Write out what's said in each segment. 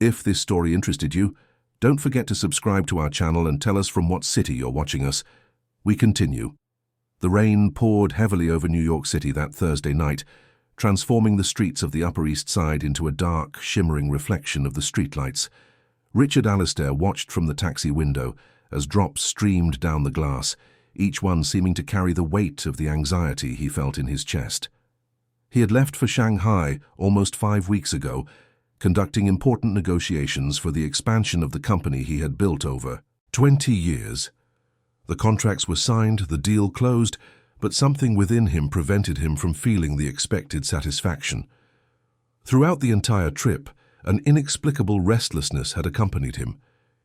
If this story interested you, don't forget to subscribe to our channel and tell us from what city you're watching us. We continue. The rain poured heavily over New York City that Thursday night, transforming the streets of the Upper East Side into a dark, shimmering reflection of the streetlights. Richard Alistair watched from the taxi window as drops streamed down the glass, each one seeming to carry the weight of the anxiety he felt in his chest. He had left for Shanghai almost 5 weeks ago, conducting important negotiations for the expansion of the company he had built over 20 years. The contracts were signed, the deal closed, but something within him prevented him from feeling the expected satisfaction. Throughout the entire trip, an inexplicable restlessness had accompanied him.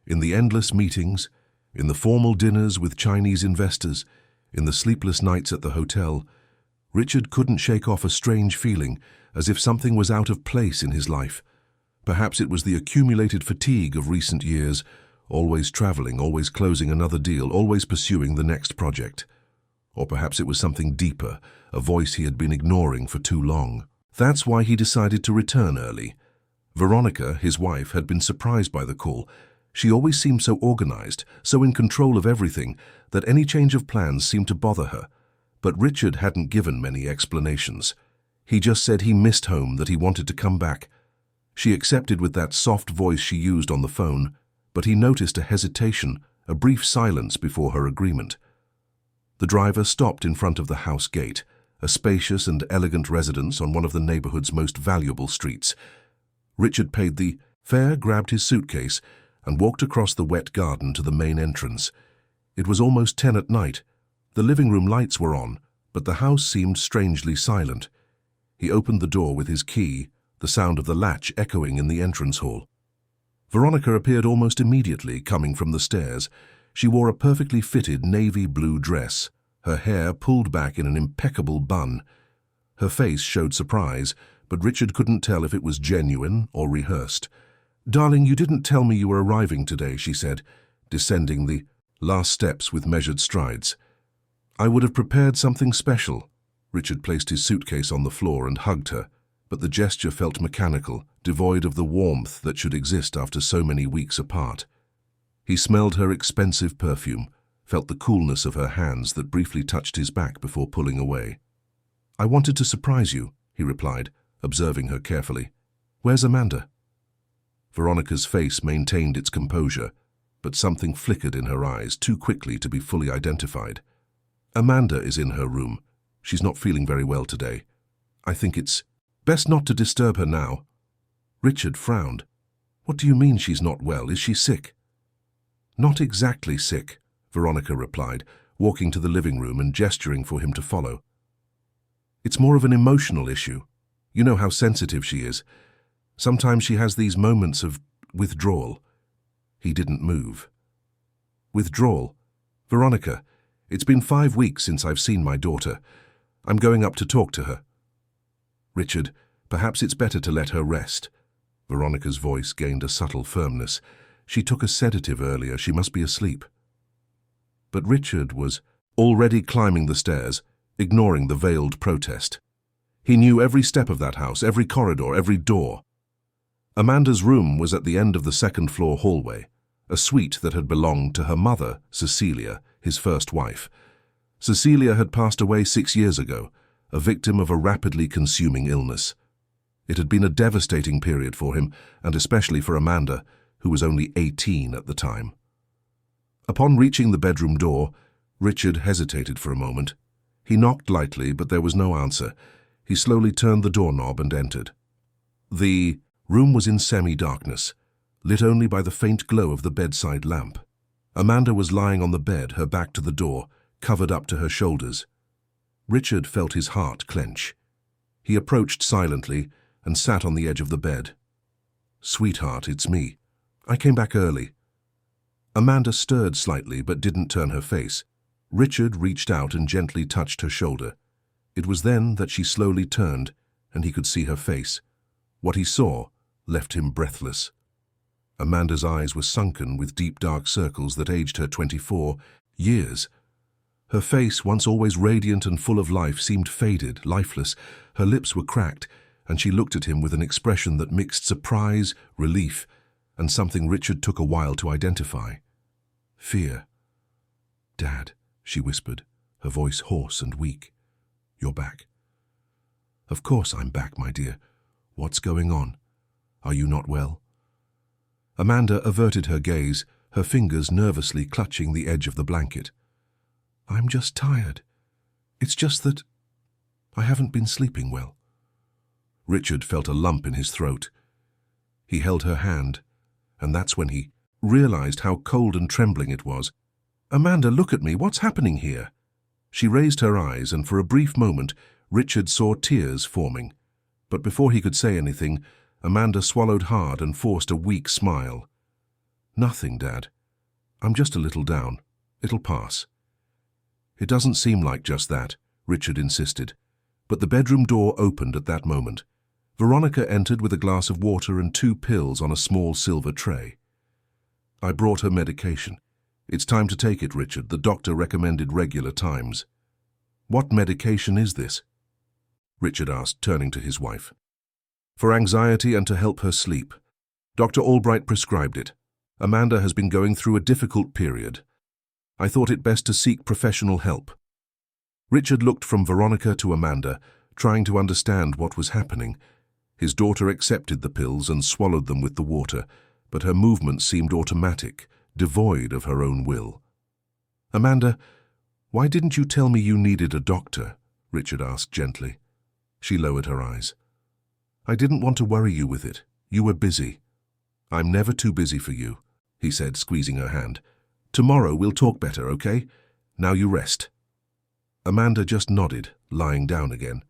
In the endless meetings, in the formal dinners with Chinese investors, in the sleepless nights at the hotel, Richard couldn't shake off a strange feeling, as if something was out of place in his life. Perhaps it was the accumulated fatigue of recent years, always traveling, always closing another deal, always pursuing the next project. Or perhaps it was something deeper, a voice he had been ignoring for too long. That's why he decided to return early. Veronica, his wife, had been surprised by the call. She always seemed so organized, so in control of everything, that any change of plans seemed to bother her. But Richard hadn't given many explanations. He just said he missed home, that he wanted to come back. She accepted with that soft voice she used on the phone, but he noticed a hesitation, a brief silence before her agreement. The driver stopped in front of the house gate, a spacious and elegant residence on one of the neighborhood's most valuable streets. Richard paid the fare, grabbed his suitcase, and walked across the wet garden to the main entrance. It was almost 10 at night. The living room lights were on, but the house seemed strangely silent. He opened the door with his key, the sound of the latch echoing in the entrance hall. Veronica appeared almost immediately, coming from the stairs. She wore a perfectly fitted navy blue dress, her hair pulled back in an impeccable bun. Her face showed surprise, but Richard couldn't tell if it was genuine or rehearsed. "Darling, you didn't tell me you were arriving today," she said, descending the last steps with measured strides. "I would have prepared something special." Richard placed his suitcase on the floor and hugged her, but the gesture felt mechanical, devoid of the warmth that should exist after so many weeks apart. He smelled her expensive perfume, felt the coolness of her hands that briefly touched his back before pulling away. "I wanted to surprise you," he replied, observing her carefully. "Where's Amanda?" Veronica's face maintained its composure, but something flickered in her eyes too quickly to be fully identified. "Amanda is in her room. She's not feeling very well today. I think it's best not to disturb her now." Richard frowned. "What do you mean she's not well? Is she sick?" "Not exactly sick," Veronica replied, walking to the living room and gesturing for him to follow. "It's more of an emotional issue. You know how sensitive she is. Sometimes she has these moments of withdrawal." He didn't move. "Withdrawal? Veronica, it's been 5 weeks since I've seen my daughter. I'm going up to talk to her." "Richard, perhaps it's better to let her rest." Veronica's voice gained a subtle firmness. "She took a sedative earlier. She must be asleep." But Richard was already climbing the stairs, ignoring the veiled protest. He knew every step of that house, every corridor, every door. Amanda's room was at the end of the second-floor hallway, a suite that had belonged to her mother, Cecilia, his first wife. Cecilia had passed away 6 years ago, a victim of a rapidly consuming illness. It had been a devastating period for him, and especially for Amanda, who was only 18 at the time. Upon reaching the bedroom door, Richard hesitated for a moment. He knocked lightly, but there was no answer. He slowly turned the doorknob and entered. The room was in semi-darkness, lit only by the faint glow of the bedside lamp. Amanda was lying on the bed, her back to the door, covered up to her shoulders. Richard felt his heart clench. He approached silently and sat on the edge of the bed. "Sweetheart, it's me. I came back early." Amanda stirred slightly but didn't turn her face. Richard reached out and gently touched her shoulder. It was then that she slowly turned, and he could see her face. What he saw left him breathless. Amanda's eyes were sunken with deep dark circles that aged her 24 years. Her face, once always radiant and full of life, seemed faded, lifeless. Her lips were cracked, and she looked at him with an expression that mixed surprise, relief, and something Richard took a while to identify. Fear. "Dad," she whispered, her voice hoarse and weak. "You're back." "Of course I'm back, my dear. What's going on? Are you not well?" Amanda averted her gaze, her fingers nervously clutching the edge of the blanket. "I'm just tired. It's just that I haven't been sleeping well." Richard felt a lump in his throat. He held her hand, and that's when he realized how cold and trembling it was. "Amanda, look at me. What's happening here?" She raised her eyes, and for a brief moment, Richard saw tears forming. But before he could say anything, Amanda swallowed hard and forced a weak smile. "Nothing, Dad. I'm just a little down. It'll pass." "It doesn't seem like just that," Richard insisted. But the bedroom door opened at that moment. Veronica entered with a glass of water and 2 pills on a small silver tray. "I brought her medication. It's time to take it, Richard. The doctor recommended regular times." "What medication is this?" Richard asked, turning to his wife. "For anxiety and to help her sleep. Dr. Albright prescribed it. Amanda has been going through a difficult period. I thought it best to seek professional help." Richard looked from Veronica to Amanda, trying to understand what was happening. His daughter accepted the pills and swallowed them with the water, but her movements seemed automatic, devoid of her own will. "Amanda, why didn't you tell me you needed a doctor?" Richard asked gently. She lowered her eyes. "I didn't want to worry you with it. You were busy." "I'm never too busy for you," he said, squeezing her hand. "Tomorrow we'll talk better, okay? Now you rest." Amanda just nodded, lying down again.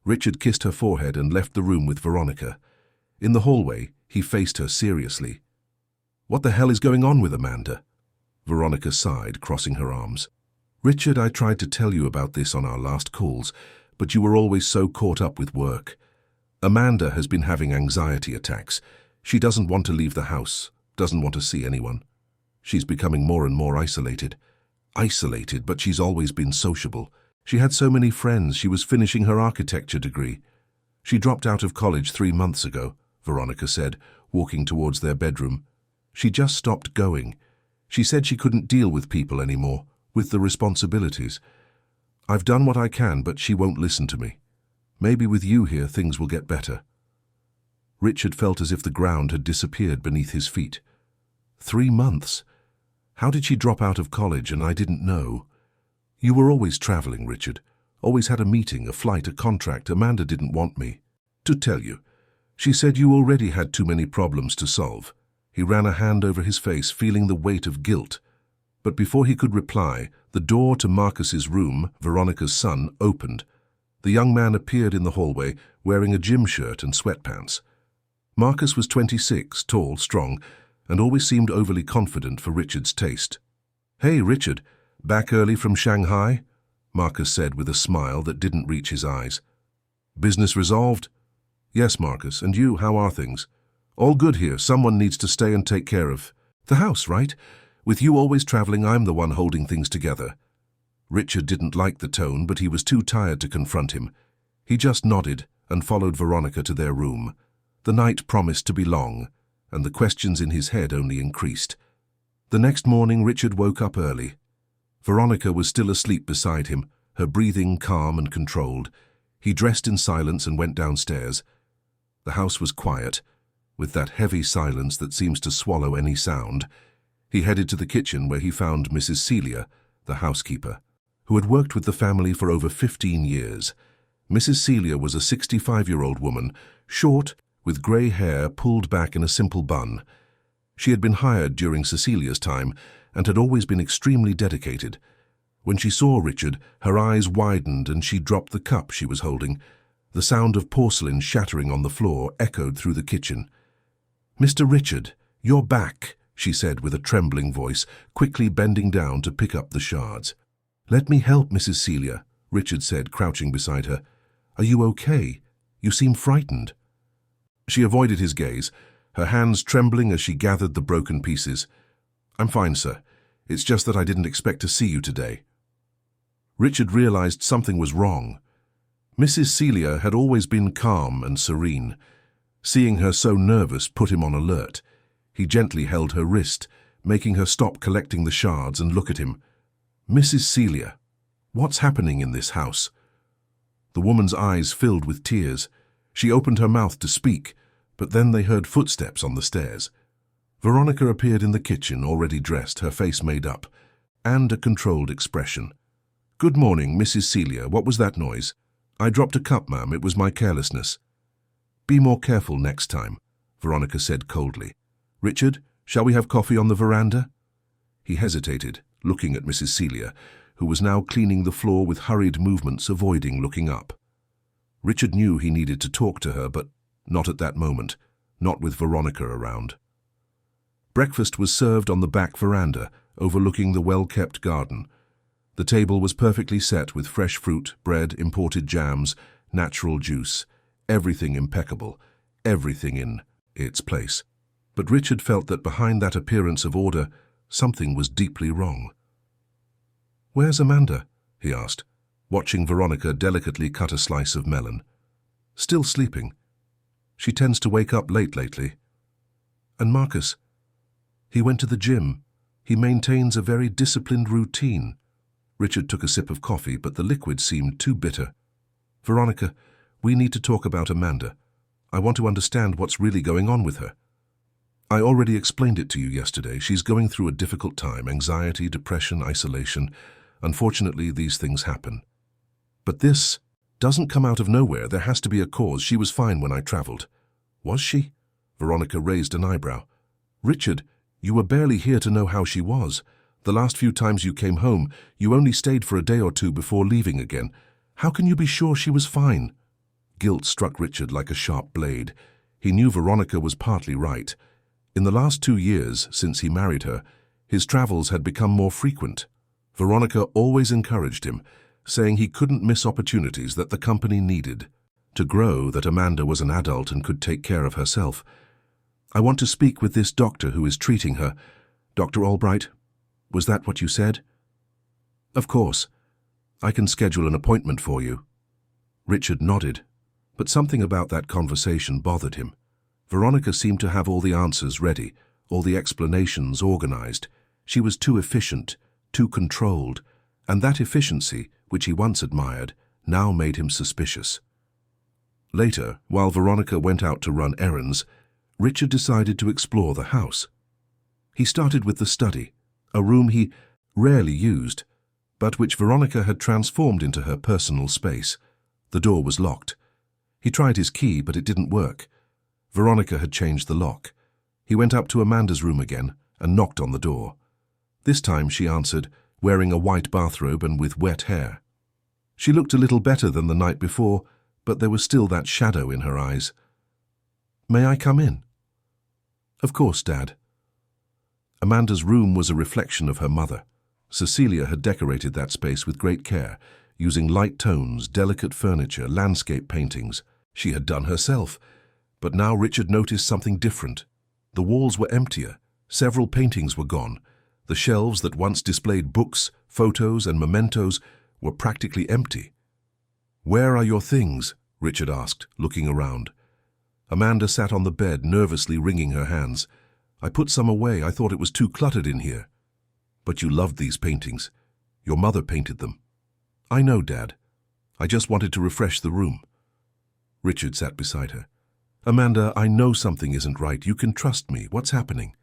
Richard kissed her forehead and left the room with Veronica. In the hallway, he faced her seriously. "What the hell is going on with Amanda?" Veronica sighed, crossing her arms. "Richard, I tried to tell you about this on our last calls, but you were always so caught up with work. Amanda has been having anxiety attacks. She doesn't want to leave the house, doesn't want to see anyone. She's becoming more and more isolated. Isolated, but she's always been sociable. She had so many friends. She was finishing her architecture degree. She dropped out of college 3 months ago," Veronica said, walking towards their bedroom. "She just stopped going. She said she couldn't deal with people anymore, with the responsibilities. I've done what I can, but she won't listen to me. Maybe with you here, things will get better." Richard felt as if the ground had disappeared beneath his feet. 3 months? How did she drop out of college and I didn't know? "You were always traveling, Richard. Always had a meeting, a flight, a contract. Amanda didn't want me to tell you. She said you already had too many problems to solve." He ran a hand over his face, feeling the weight of guilt. But before he could reply, the door to Marcus's room, Veronica's son, opened. The young man appeared in the hallway, wearing a gym shirt and sweatpants. Marcus was 26, tall, strong, and always seemed overly confident for Richard's taste. "Hey, Richard, back early from Shanghai?" Marcus said with a smile that didn't reach his eyes. "Business resolved?" "Yes, Marcus. And you, how are things?" "All good here. Someone needs to stay and take care of the house, right? With you always traveling, I'm the one holding things together." Richard didn't like the tone, but he was too tired to confront him. He just nodded and followed Veronica to their room. The night promised to be long, and the questions in his head only increased. The next morning, Richard woke up early. Veronica was still asleep beside him, her breathing calm and controlled. He dressed in silence and went downstairs. The house was quiet, with that heavy silence that seems to swallow any sound. He headed to the kitchen where he found Mrs. Celia, the housekeeper, who had worked with the family for over 15 years. Mrs. Celia was a 65-year-old woman, short, with grey hair pulled back in a simple bun. She had been hired during Cecilia's time and had always been extremely dedicated. When she saw Richard, her eyes widened and she dropped the cup she was holding. The sound of porcelain shattering on the floor echoed through the kitchen. "Mr. Richard, you're back," she said with a trembling voice, quickly bending down to pick up the shards. "Let me help, Mrs. Celia," Richard said, crouching beside her. "Are you okay? You seem frightened." She avoided his gaze, her hands trembling as she gathered the broken pieces. "I'm fine, sir. It's just that I didn't expect to see you today." Richard realized something was wrong. Mrs. Celia had always been calm and serene. Seeing her so nervous put him on alert. He gently held her wrist, making her stop collecting the shards and look at him. "Mrs. Celia, what's happening in this house?" The woman's eyes filled with tears. She opened her mouth to speak, but then they heard footsteps on the stairs. Veronica appeared in the kitchen, already dressed, her face made up, and a controlled expression. "Good morning, Mrs. Celia. What was that noise?" "I dropped a cup, ma'am. It was my carelessness." "Be more careful next time," Veronica said coldly. "Richard, shall we have coffee on the veranda?" He hesitated, looking at Mrs. Celia, who was now cleaning the floor with hurried movements, avoiding looking up. Richard knew he needed to talk to her, but not at that moment, not with Veronica around. Breakfast was served on the back veranda, overlooking the well-kept garden. The table was perfectly set with fresh fruit, bread, imported jams, natural juice, everything impeccable, everything in its place. But Richard felt that behind that appearance of order, something was deeply wrong. "Where's Amanda?" he asked, watching Veronica delicately cut a slice of melon. "Still sleeping. She tends to wake up late lately." "And Marcus?" "He went to the gym. He maintains a very disciplined routine." Richard took a sip of coffee, but the liquid seemed too bitter. "Veronica, we need to talk about Amanda. I want to understand what's really going on with her." "I already explained it to you yesterday. She's going through a difficult time, anxiety, depression, isolation. Unfortunately, these things happen. But this doesn't come out of nowhere. There has to be a cause. She was fine when I traveled." "Was she?" Veronica raised an eyebrow. "Richard, you were barely here to know how she was. The last few times you came home, you only stayed for a day or two before leaving again. How can you be sure she was fine?" Guilt struck Richard like a sharp blade. He knew Veronica was partly right. In the last 2 years, since he married her, his travels had become more frequent. Veronica always encouraged him, saying he couldn't miss opportunities that the company needed to grow, that Amanda was an adult and could take care of herself. "I want to speak with this doctor who is treating her. Dr. Albright, was that what you said?" "Of course. I can schedule an appointment for you." Richard nodded, but something about that conversation bothered him. Veronica seemed to have all the answers ready, all the explanations organized. She was too efficient, too controlled, and that efficiency, which he once admired, now made him suspicious. Later, while Veronica went out to run errands, Richard decided to explore the house. He started with the study, a room he rarely used, but which Veronica had transformed into her personal space. The door was locked. He tried his key, but it didn't work. Veronica had changed the lock. He went up to Amanda's room again and knocked on the door. This time she answered, wearing a white bathrobe and with wet hair. She looked a little better than the night before, but there was still that shadow in her eyes. "May I come in?" "Of course, Dad." Amanda's room was a reflection of her mother. Cecilia had decorated that space with great care, using light tones, delicate furniture, landscape paintings. She had done herself. But now Richard noticed something different. The walls were emptier. Several paintings were gone. The shelves that once displayed books, photos, and mementos were practically empty. "Where are your things?" Richard asked, looking around. Amanda sat on the bed, nervously wringing her hands. "I put some away. I thought it was too cluttered in here." "But you loved these paintings. Your mother painted them." "I know, Dad. I just wanted to refresh the room." Richard sat beside her. "Amanda, I know something isn't right. You can trust me. What's happening?"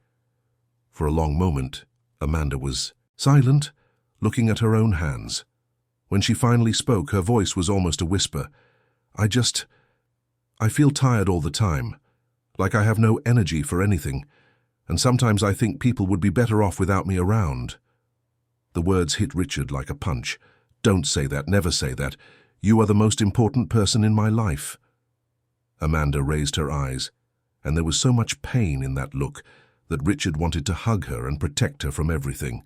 For a long moment, Amanda was silent, looking at her own hands. When she finally spoke, her voice was almost a whisper. I feel tired all the time, like I have no energy for anything, and sometimes I think people would be better off without me around." The words hit Richard like a punch. "Don't say that, never say that. You are the most important person in my life." Amanda raised her eyes, and there was so much pain in that look that Richard wanted to hug her and protect her from everything.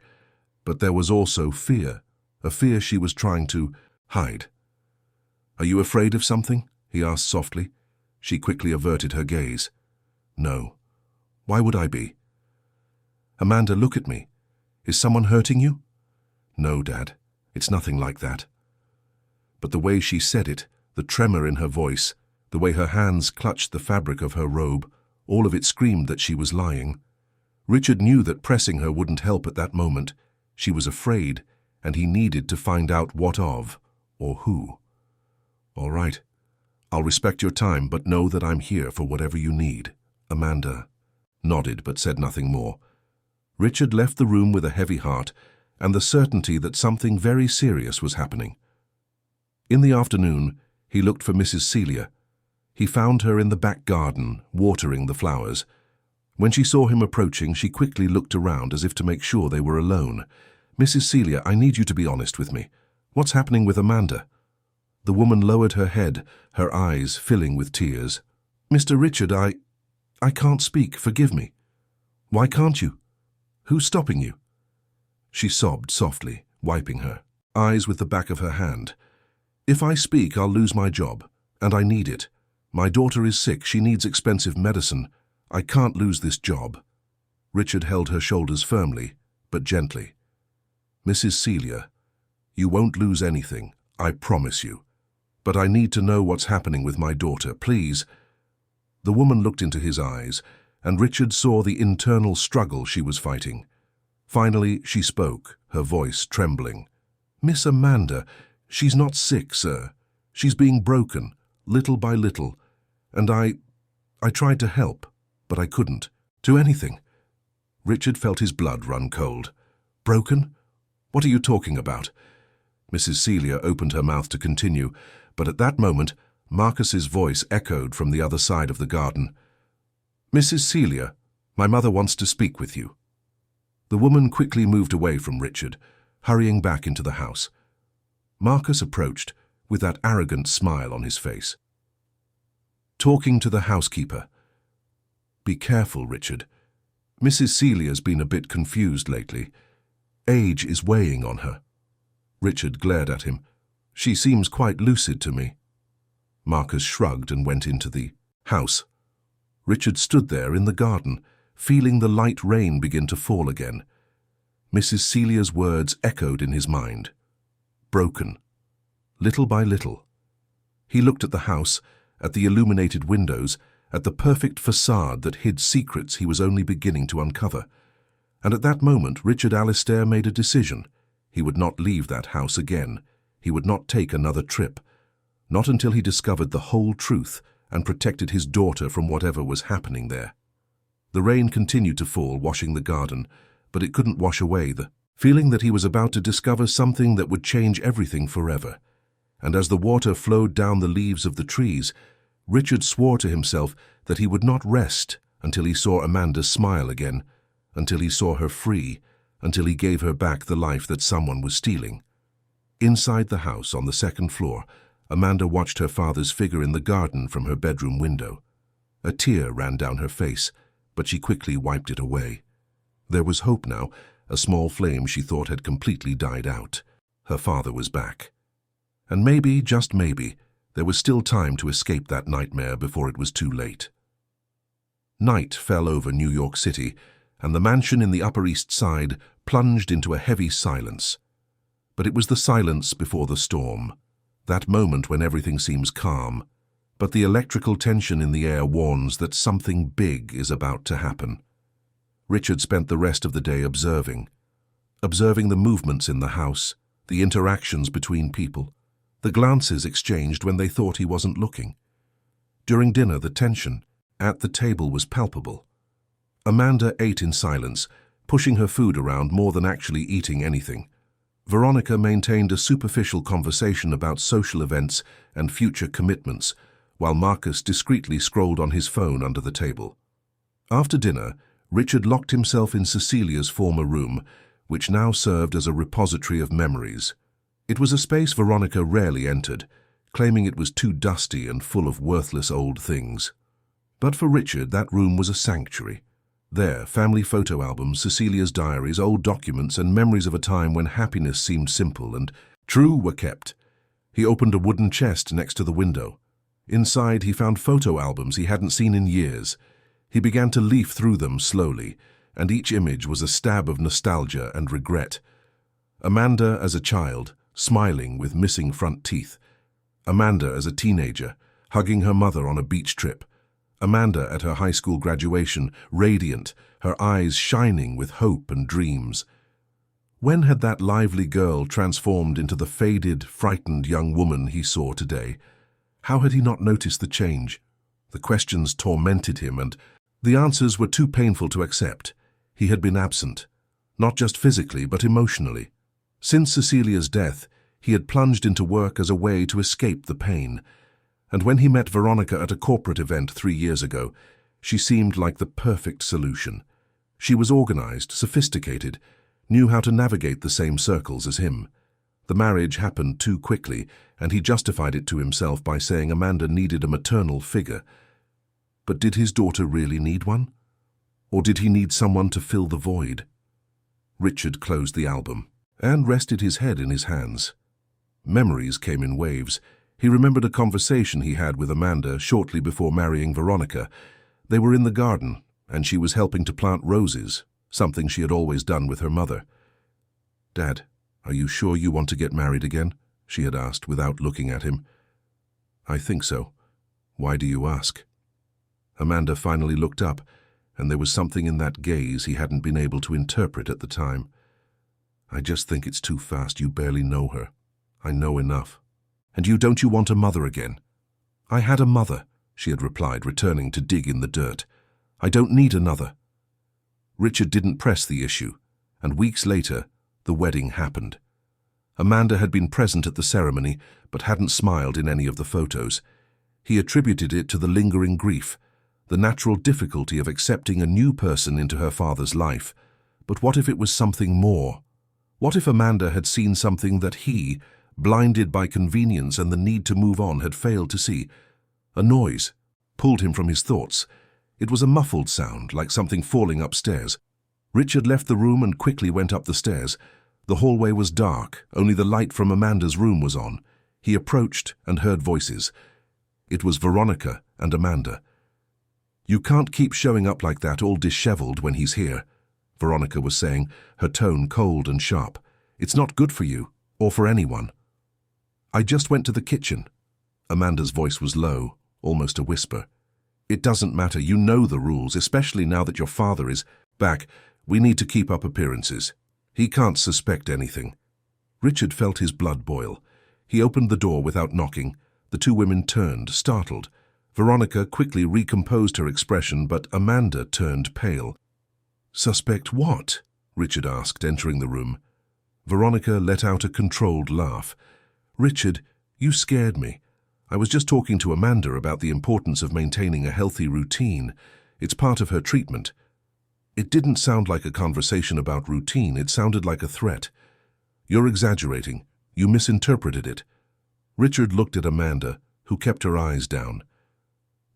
But there was also fear, a fear she was trying to hide. "Are you afraid of something?" he asked softly. She quickly averted her gaze. "No. Why would I be?" "Amanda, look at me. Is someone hurting you?" "No, Dad. It's nothing like that." But the way she said it, the tremor in her voice, the way her hands clutched the fabric of her robe, all of it screamed that she was lying. Richard knew that pressing her wouldn't help at that moment. She was afraid, and he needed to find out what of, or who. "All right. I'll respect your time, but know that I'm here for whatever you need." Amanda nodded but said nothing more. Richard left the room with a heavy heart and the certainty that something very serious was happening. In the afternoon, he looked for Mrs. Celia. He found her in the back garden, watering the flowers. When she saw him approaching, she quickly looked around as if to make sure they were alone. "Mrs. Celia, I need you to be honest with me. What's happening with Amanda?" The woman lowered her head, her eyes filling with tears. "Mr. Richard, I can't speak. Forgive me." "Why can't you? Who's stopping you?" She sobbed softly, wiping her eyes with the back of her hand. "If I speak, I'll lose my job, and I need it. My daughter is sick. She needs expensive medicine. I can't lose this job." Richard held her shoulders firmly, but gently. "Mrs. Celia, you won't lose anything, I promise you. But I need to know what's happening with my daughter, please." The woman looked into his eyes, and Richard saw the internal struggle she was fighting. Finally, she spoke, her voice trembling. "Miss Amanda, she's not sick, sir. She's being broken, little by little. And I tried to help, but I couldn't do anything." Richard felt his blood run cold. "Broken? What are you talking about?" Mrs. Celia opened her mouth to continue, but at that moment, Marcus's voice echoed from the other side of the garden. "Mrs. Celia, my mother wants to speak with you." The woman quickly moved away from Richard, hurrying back into the house. Marcus approached with that arrogant smile on his face. Talking to the housekeeper. "Be careful, Richard. Mrs. Celia's been a bit confused lately. Age is weighing on her." Richard glared at him. "She seems quite lucid to me." Marcus shrugged and went into the house. Richard stood there in the garden, feeling the light rain begin to fall again. Mrs. Celia's words echoed in his mind. Broken. Little by little. He looked at the house, at the illuminated windows, at the perfect facade that hid secrets he was only beginning to uncover. And at that moment, Richard Alistair made a decision. He would not leave that house again. He would not take another trip. Not until he discovered the whole truth and protected his daughter from whatever was happening there. The rain continued to fall, washing the garden, but it couldn't wash away the feeling that he was about to discover something that would change everything forever. And as the water flowed down the leaves of the trees, Richard swore to himself that he would not rest until he saw Amanda smile again, until he saw her free, until he gave her back the life that someone was stealing. Inside the house, on the second floor, Amanda watched her father's figure in the garden from her bedroom window. A tear ran down her face, but she quickly wiped it away. There was hope now, a small flame she thought had completely died out. Her father was back. And maybe, just maybe, there was still time to escape that nightmare before it was too late. Night fell over New York City, and the mansion in the Upper East Side plunged into a heavy silence. But it was the silence before the storm, that moment when everything seems calm, but the electrical tension in the air warns that something big is about to happen. Richard spent the rest of the day observing the movements in the house, the interactions between people, the glances exchanged when they thought he wasn't looking. During dinner, the tension at the table was palpable. Amanda ate in silence, pushing her food around more than actually eating anything. Veronica maintained a superficial conversation about social events and future commitments, while Marcus discreetly scrolled on his phone under the table. After dinner, Richard locked himself in Cecilia's former room, which now served as a repository of memories. It was a space Veronica rarely entered, claiming it was too dusty and full of worthless old things. But for Richard, that room was a sanctuary. There, family photo albums, Cecilia's diaries, old documents, and memories of a time when happiness seemed simple and true were kept. He opened a wooden chest next to the window. Inside, he found photo albums he hadn't seen in years. He began to leaf through them slowly, and each image was a stab of nostalgia and regret. Amanda as a child, smiling with missing front teeth. Amanda as a teenager, hugging her mother on a beach trip. Amanda at her high school graduation, radiant, her eyes shining with hope and dreams. When had that lively girl transformed into the faded, frightened young woman he saw today? How had he not noticed the change? The questions tormented him, and the answers were too painful to accept. He had been absent, not just physically, but emotionally. Since Cecilia's death, he had plunged into work as a way to escape the pain. And when he met Veronica at a corporate event 3 years ago, she seemed like the perfect solution. She was organized, sophisticated, knew how to navigate the same circles as him. The marriage happened too quickly, and he justified it to himself by saying Amanda needed a maternal figure. But did his daughter really need one? Or did he need someone to fill the void? Richard closed the album and rested his head in his hands. Memories came in waves. He remembered a conversation he had with Amanda shortly before marrying Veronica. They were in the garden, and she was helping to plant roses, something she had always done with her mother. "Dad, are you sure you want to get married again?" she had asked without looking at him. "I think so. Why do you ask?" Amanda finally looked up, and there was something in that gaze he hadn't been able to interpret at the time. "I just think it's too fast. You barely know her. I know enough." "And don't you want a mother again?" "I had a mother," she had replied, returning to dig in the dirt. "I don't need another." Richard didn't press the issue, and weeks later, the wedding happened. Amanda had been present at the ceremony, but hadn't smiled in any of the photos. He attributed it to the lingering grief, the natural difficulty of accepting a new person into her father's life. But what if it was something more? What if Amanda had seen something that he, blinded by convenience and the need to move on, had failed to see? A noise pulled him from his thoughts. It was a muffled sound, like something falling upstairs. Richard left the room and quickly went up the stairs. The hallway was dark, only the light from Amanda's room was on. He approached and heard voices. It was Veronica and Amanda. "You can't keep showing up like that, all disheveled, when he's here," Veronica was saying, her tone cold and sharp. "It's not good for you, or for anyone." "I just went to the kitchen." Amanda's voice was low, almost a whisper. "It doesn't matter. You know the rules, especially now that your father is back. We need to keep up appearances. He can't suspect anything." Richard felt his blood boil. He opened the door without knocking. The two women turned, startled. Veronica quickly recomposed her expression, but Amanda turned pale. "Suspect what?" Richard asked, entering the room. Veronica let out a controlled laugh. "Richard, you scared me. I was just talking to Amanda about the importance of maintaining a healthy routine. It's part of her treatment." It didn't sound like a conversation about routine. It sounded like a threat. "You're exaggerating. You misinterpreted it." Richard looked at Amanda, who kept her eyes down.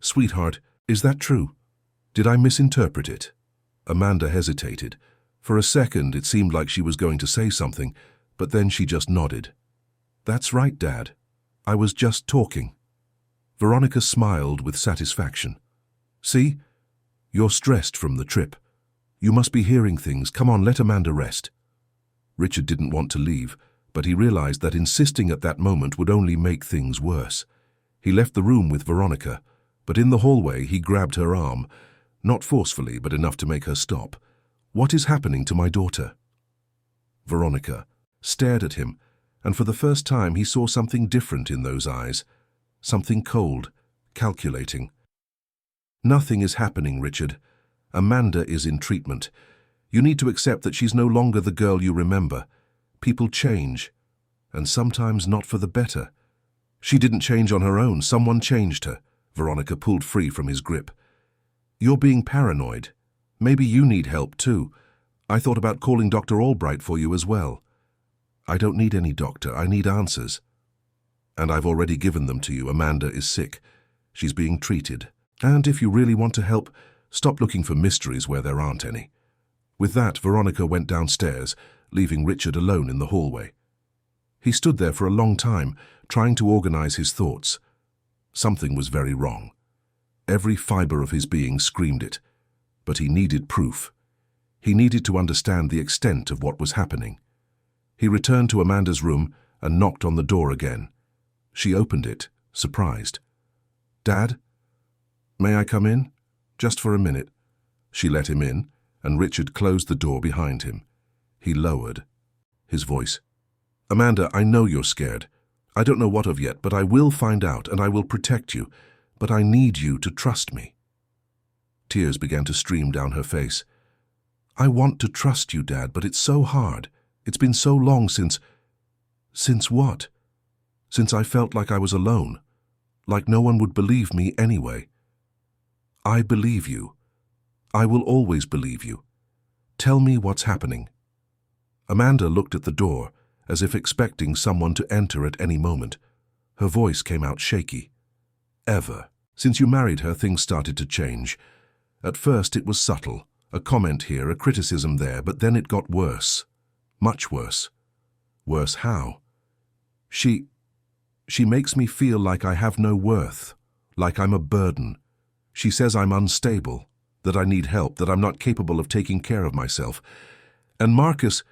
"Sweetheart, is that true? Did I misinterpret it?" Amanda hesitated. For a second, it seemed like she was going to say something, but then she just nodded. "That's right, Dad. I was just talking." Veronica smiled with satisfaction. "See? You're stressed from the trip. You must be hearing things. Come on, let Amanda rest." Richard didn't want to leave, but he realized that insisting at that moment would only make things worse. He left the room with Veronica, but in the hallway he grabbed her arm, not forcefully, but enough to make her stop. "What is happening to my daughter?" Veronica stared at him, and for the first time he saw something different in those eyes, something cold, calculating. "Nothing is happening, Richard. Amanda is in treatment. You need to accept that she's no longer the girl you remember. People change, and sometimes not for the better." "She didn't change on her own. Someone changed her." Veronica pulled free from his grip. "You're being paranoid. Maybe you need help too. I thought about calling Dr. Albright for you as well." "I don't need any doctor. I need answers." "And I've already given them to you. Amanda is sick. She's being treated. And if you really want to help, stop looking for mysteries where there aren't any." With that, Veronica went downstairs, leaving Richard alone in the hallway. He stood there for a long time, trying to organize his thoughts. Something was very wrong. Every fiber of his being screamed it. But he needed proof. He needed to understand the extent of what was happening. He returned to Amanda's room and knocked on the door again. She opened it, surprised. "Dad? May I come in? Just for a minute." She let him in, and Richard closed the door behind him. He lowered his voice. "Amanda, I know you're scared. I don't know what of yet, but I will find out and I will protect you. But I need you to trust me." Tears began to stream down her face. "I want to trust you, Dad, but it's so hard. It's been so long since—" "Since what?" "Since I felt like I was alone. Like no one would believe me anyway. I believe you. I will always believe you. Tell me what's happening." Amanda looked at the door, as if expecting someone to enter at any moment. Her voice came out shaky. "Ever. Since you married her, things started to change. At first it was subtle, a comment here, a criticism there, but then it got worse. Much worse." "Worse how?" She makes me feel like I have no worth, like I'm a burden. She says I'm unstable, that I need help, that I'm not capable of taking care of myself. And Marcus,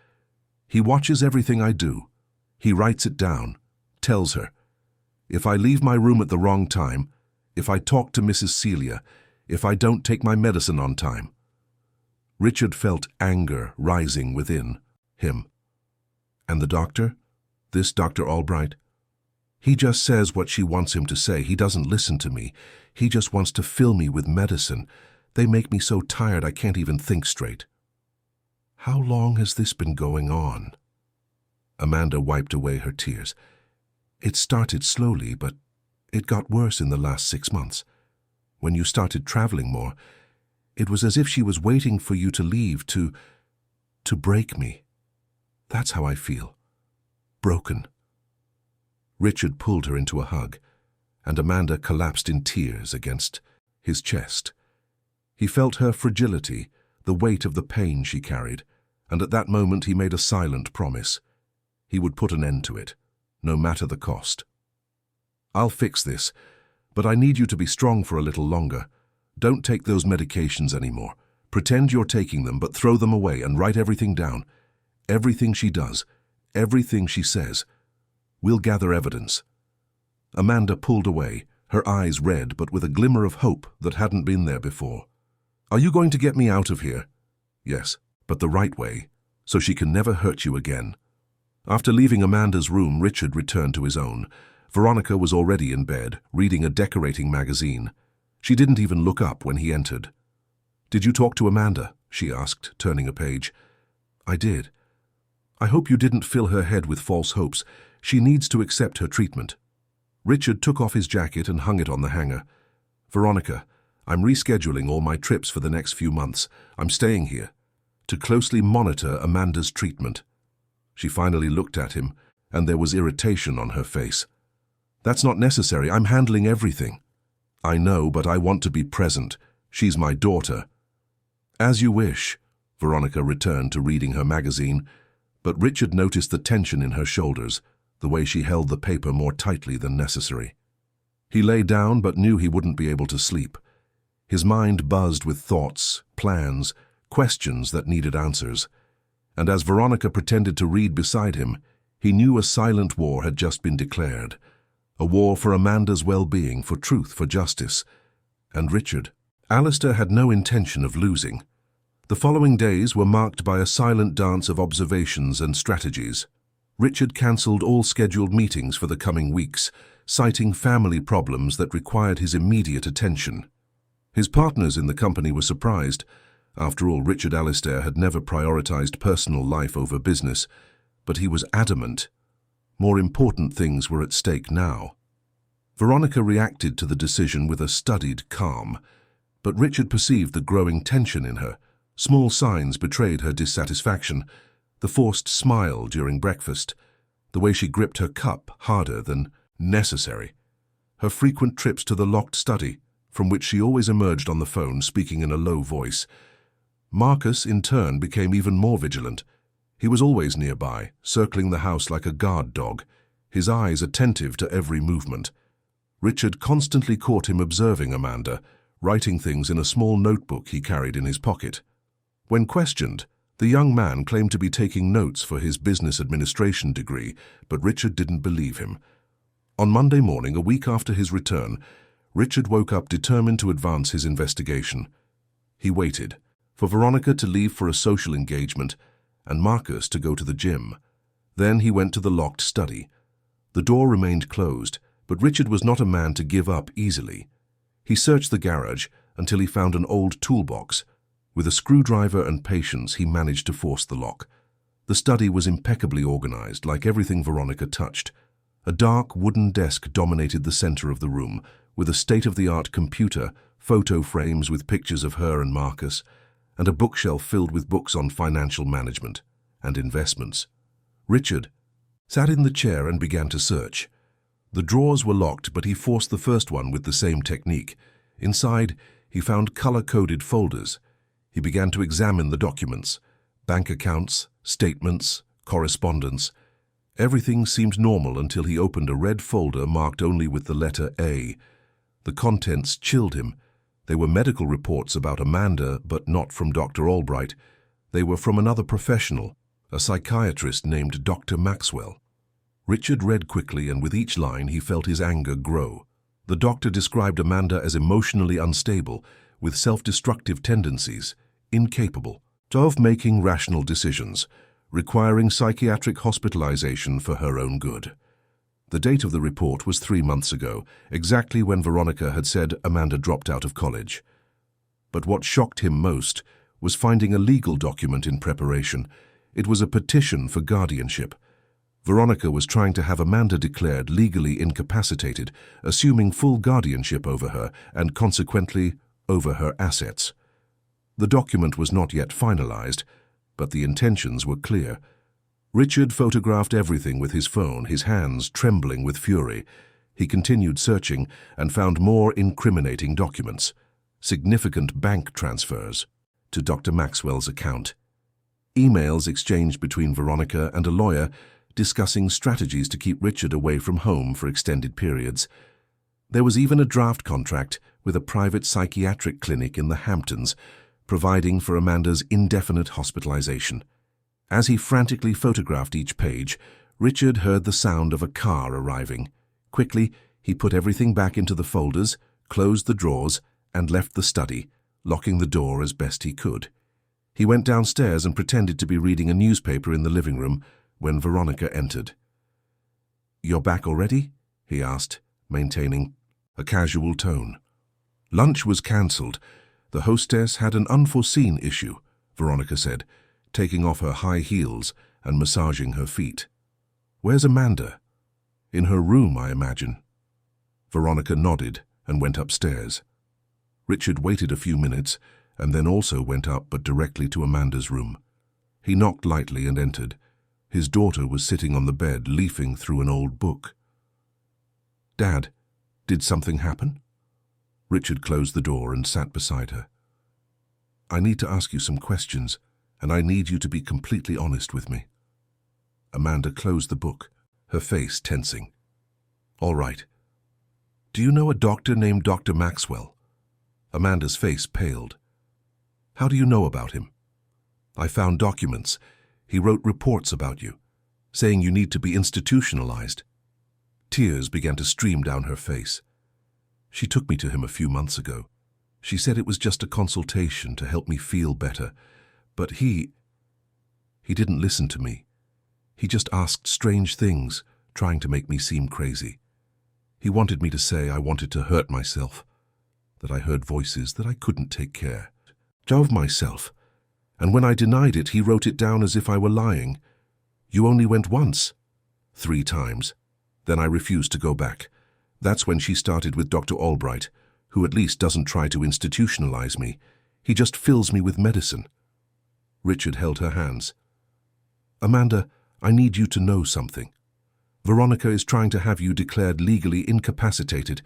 he watches everything I do. He writes it down, tells her. If I leave my room at the wrong time, if I talk to Mrs. Celia, if I don't take my medicine on time." Richard felt anger rising within him. "And the doctor? This Dr. Albright? He just says what she wants him to say. He doesn't listen to me. He just wants to fill me with medicine. They make me so tired I can't even think straight." "How long has this been going on?" Amanda wiped away her tears. "It started slowly, but it got worse in the last 6 months. When you started traveling more, it was as if she was waiting for you to leave, to break me. That's how I feel. Broken." Richard pulled her into a hug, and Amanda collapsed in tears against his chest. He felt her fragility, the weight of the pain she carried, and at that moment he made a silent promise. He would put an end to it, no matter the cost. "I'll fix this, but I need you to be strong for a little longer. Don't take those medications anymore. Pretend you're taking them, but throw them away and write everything down. Everything she does, everything she says. We'll gather evidence." Amanda pulled away, her eyes red, but with a glimmer of hope that hadn't been there before. "Are you going to get me out of here?" "Yes, but the right way, so she can never hurt you again." After leaving Amanda's room, Richard returned to his own. Veronica was already in bed, reading a decorating magazine. She didn't even look up when he entered. "Did you talk to Amanda?" she asked, turning a page. "I did. I hope you didn't fill her head with false hopes. She needs to accept her treatment." Richard took off his jacket and hung it on the hanger. "Veronica, I'm rescheduling all my trips for the next few months. I'm staying here to closely monitor Amanda's treatment." She finally looked at him, and there was irritation on her face. "That's not necessary. I'm handling everything." "I know, but I want to be present. She's my daughter." "As you wish." Veronica returned to reading her magazine, but Richard noticed the tension in her shoulders, the way she held the paper more tightly than necessary. He lay down but knew he wouldn't be able to sleep. His mind buzzed with thoughts, plans, questions that needed answers. And as Veronica pretended to read beside him, he knew a silent war had just been declared. A war for Amanda's well-being, for truth, for justice. And Richard. Alistair had no intention of losing. The following days were marked by a silent dance of observations and strategies. Richard cancelled all scheduled meetings for the coming weeks, citing family problems that required his immediate attention. His partners in the company were surprised. After all, Richard Alistair had never prioritized personal life over business, but he was adamant. More important things were at stake now. Veronica reacted to the decision with a studied calm, but Richard perceived the growing tension in her. Small signs betrayed her dissatisfaction. The forced smile during breakfast, the way she gripped her cup harder than necessary, her frequent trips to the locked study, from which she always emerged on the phone speaking in a low voice. Marcus, in turn, became even more vigilant. He was always nearby, circling the house like a guard dog, his eyes attentive to every movement. Richard constantly caught him observing Amanda, writing things in a small notebook he carried in his pocket. When questioned, the young man claimed to be taking notes for his business administration degree, but Richard didn't believe him. On Monday morning, a week after his return, Richard woke up determined to advance his investigation. He waited, for Veronica to leave for a social engagement, and Marcus to go to the gym. Then he went to the locked study. The door remained closed, but Richard was not a man to give up easily. He searched the garage until he found an old toolbox. With a screwdriver and patience, he managed to force the lock. The study was impeccably organized, like everything Veronica touched. A dark wooden desk dominated the center of the room, with a state-of-the-art computer, photo frames with pictures of her and Marcus, and a bookshelf filled with books on financial management and investments. Richard sat in the chair and began to search. The drawers were locked, but he forced the first one with the same technique. Inside, he found color-coded folders. He began to examine the documents: bank accounts, statements, correspondence. Everything seemed normal until he opened a red folder marked only with the letter A. The contents chilled him. They were medical reports about Amanda, but not from Dr. Albright. They were from another professional, a psychiatrist named Dr. Maxwell. Richard read quickly, and with each line he felt his anger grow. The doctor described Amanda as emotionally unstable, with self-destructive tendencies, incapable of making rational decisions, requiring psychiatric hospitalization for her own good. The date of the report was 3 months ago, exactly when Veronica had said Amanda dropped out of college. But what shocked him most was finding a legal document in preparation. It was a petition for guardianship. Veronica was trying to have Amanda declared legally incapacitated, assuming full guardianship over her and consequently over her assets. The document was not yet finalized, but the intentions were clear. Richard photographed everything with his phone, his hands trembling with fury. He continued searching and found more incriminating documents, significant bank transfers to Dr. Maxwell's account, emails exchanged between Veronica and a lawyer discussing strategies to keep Richard away from home for extended periods. There was even a draft contract with a private psychiatric clinic in the Hamptons, providing for Amanda's indefinite hospitalization. As he frantically photographed each page, Richard heard the sound of a car arriving. Quickly, he put everything back into the folders, closed the drawers, and left the study, locking the door as best he could. He went downstairs and pretended to be reading a newspaper in the living room when Veronica entered. "You're back already?" he asked, maintaining a casual tone. Lunch was cancelled. The hostess had an unforeseen issue, Veronica said, taking off her high heels and massaging her feet. "Where's Amanda?" "In her room, I imagine." Veronica nodded and went upstairs. Richard waited a few minutes and then also went up, but directly to Amanda's room. He knocked lightly and entered. His daughter was sitting on the bed, leafing through an old book. "Dad, did something happen?" Richard closed the door and sat beside her. "I need to ask you some questions, and I need you to be completely honest with me." Amanda closed the book, her face tensing. "All right. Do you know a doctor named Dr. Maxwell?" Amanda's face paled. "How do you know about him?" "I found documents. He wrote reports about you, saying you need to be institutionalized." Tears began to stream down her face. "She took me to him a few months ago. She said it was just a consultation to help me feel better. But he didn't listen to me. He just asked strange things, trying to make me seem crazy. He wanted me to say I wanted to hurt myself, that I heard voices, that I couldn't take care of myself. And when I denied it, he wrote it down as if I were lying. You only went once." "3 times. Then I refused to go back. That's when she started with Dr. Albright, who at least doesn't try to institutionalize me. He just fills me with medicine." Richard held her hands. "Amanda, I need you to know something. Veronica is trying to have you declared legally incapacitated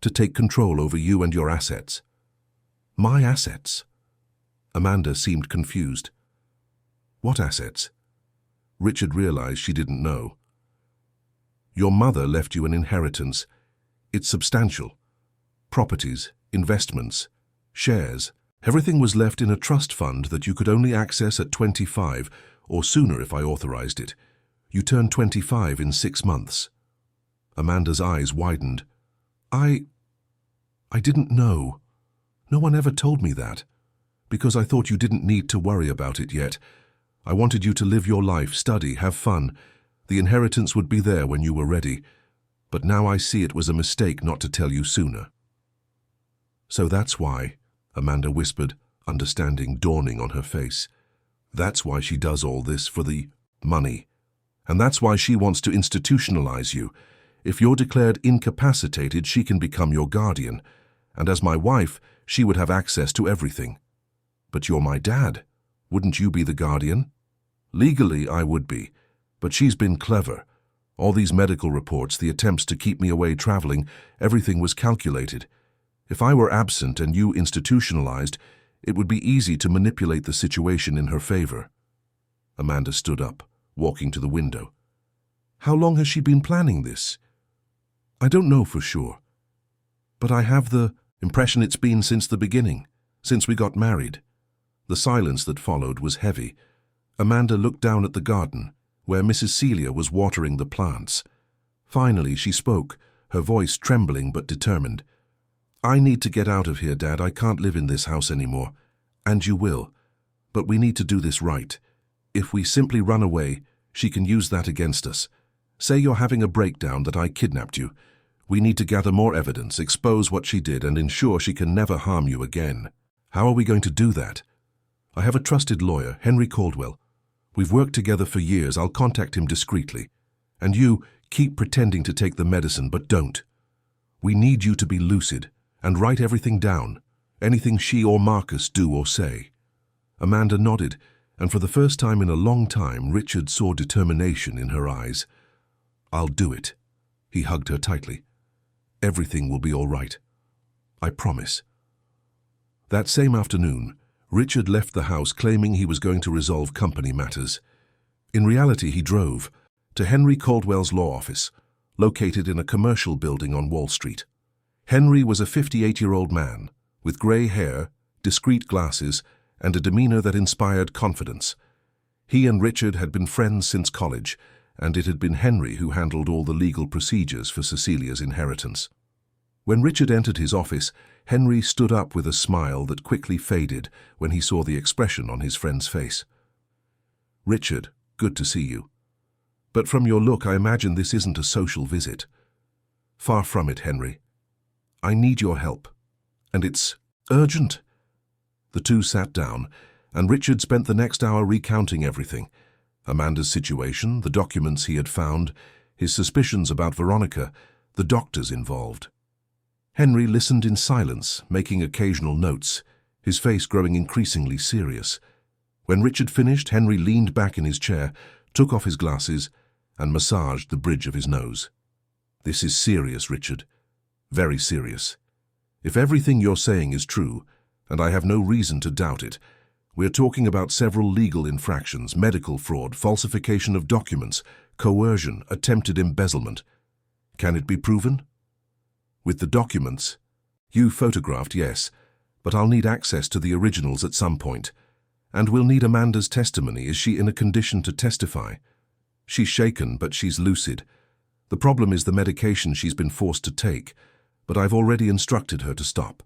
to take control over you and your assets." "My assets?" Amanda seemed confused. "What assets?" Richard realized she didn't know. "Your mother left you an inheritance. It's substantial. Properties, investments, shares. Everything was left in a trust fund that you could only access at 25, or sooner if I authorized it. You turned 25 in 6 months." Amanda's eyes widened. I didn't know. No one ever told me that. Because I thought you didn't need to worry about it yet. I wanted you to live your life, study, have fun. The inheritance would be there when you were ready. But now I see it was a mistake not to tell you sooner." "So that's why," Amanda whispered, understanding dawning on her face. "That's why she does all this, for the money. And that's why she wants to institutionalize you. If you're declared incapacitated, she can become your guardian. And as my wife, she would have access to everything. But you're my dad. Wouldn't you be the guardian?" "Legally, I would be. But she's been clever. All these medical reports, the attempts to keep me away traveling, everything was calculated. If I were absent and you institutionalized, it would be easy to manipulate the situation in her favor." Amanda stood up, walking to the window. "How long has she been planning this?" "I don't know for sure. But I have the impression it's been since the beginning, since we got married." The silence that followed was heavy. Amanda looked down at the garden, where Mrs. Celia was watering the plants. Finally, she spoke, her voice trembling but determined. "I need to get out of here, Dad. I can't live in this house anymore. And you will. But we need to do this right. If we simply run away, she can use that against us. Say you're having a breakdown, that I kidnapped you. We need to gather more evidence, expose what she did, and ensure she can never harm you again. How are we going to do that?" "I have a trusted lawyer, Henry Caldwell. We've worked together for years. I'll contact him discreetly. And you, keep pretending to take the medicine, but don't. We need you to be lucid and write everything down, anything she or Marcus do or say." Amanda nodded, and for the first time in a long time, Richard saw determination in her eyes. "I'll do it." He hugged her tightly. "Everything will be all right. I promise." That same afternoon, Richard left the house claiming he was going to resolve company matters. In reality, he drove to Henry Caldwell's law office, located in a commercial building on Wall Street. Henry was a 58-year-old man, with grey hair, discreet glasses, and a demeanor that inspired confidence. He and Richard had been friends since college, and it had been Henry who handled all the legal procedures for Cecilia's inheritance. When Richard entered his office, Henry stood up with a smile that quickly faded when he saw the expression on his friend's face. "Richard, good to see you. But from your look, I imagine this isn't a social visit." "Far from it, Henry. I need your help, and it's urgent." The two sat down, and Richard spent the next hour recounting everything: Amanda's situation, the documents he had found, his suspicions about Veronica, the doctors involved. Henry listened in silence, making occasional notes, his face growing increasingly serious. When Richard finished, Henry leaned back in his chair, took off his glasses, and massaged the bridge of his nose. "This is serious, Richard. Very serious. If everything you're saying is true, and I have no reason to doubt it, we're talking about several legal infractions: medical fraud, falsification of documents, coercion, attempted embezzlement. Can it be proven?" "With the documents? You photographed, yes, but I'll need access to the originals at some point. And we'll need Amanda's testimony. Is she in a condition to testify?" "She's shaken, but she's lucid. The problem is the medication she's been forced to take, but I've already instructed her to stop."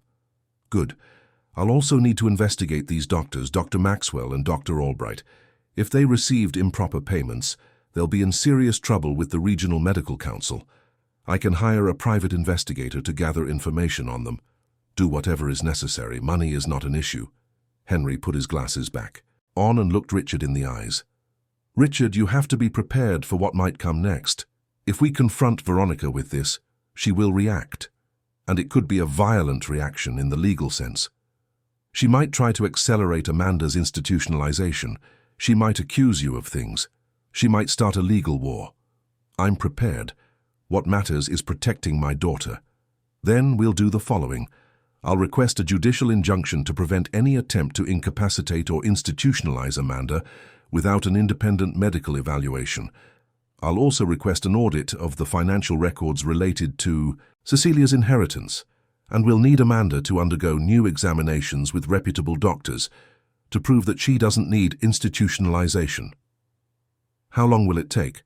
"Good. I'll also need to investigate these doctors, Dr. Maxwell and Dr. Albright. If they received improper payments, they'll be in serious trouble with the Regional Medical Council. I can hire a private investigator to gather information on them. Do whatever is necessary. Money is not an issue." Henry put his glasses back on and looked Richard in the eyes. "Richard, you have to be prepared for what might come next. If we confront Veronica with this, she will react. And it could be a violent reaction in the legal sense. She might try to accelerate Amanda's institutionalization. She might accuse you of things. She might start a legal war. I'm prepared. What matters is protecting my daughter. Then we'll do the following. I'll request a judicial injunction to prevent any attempt to incapacitate or institutionalize Amanda without an independent medical evaluation. I'll also request an audit of the financial records related to Cecilia's inheritance, and we'll need Amanda to undergo new examinations with reputable doctors to prove that she doesn't need institutionalization." "How long will it take?"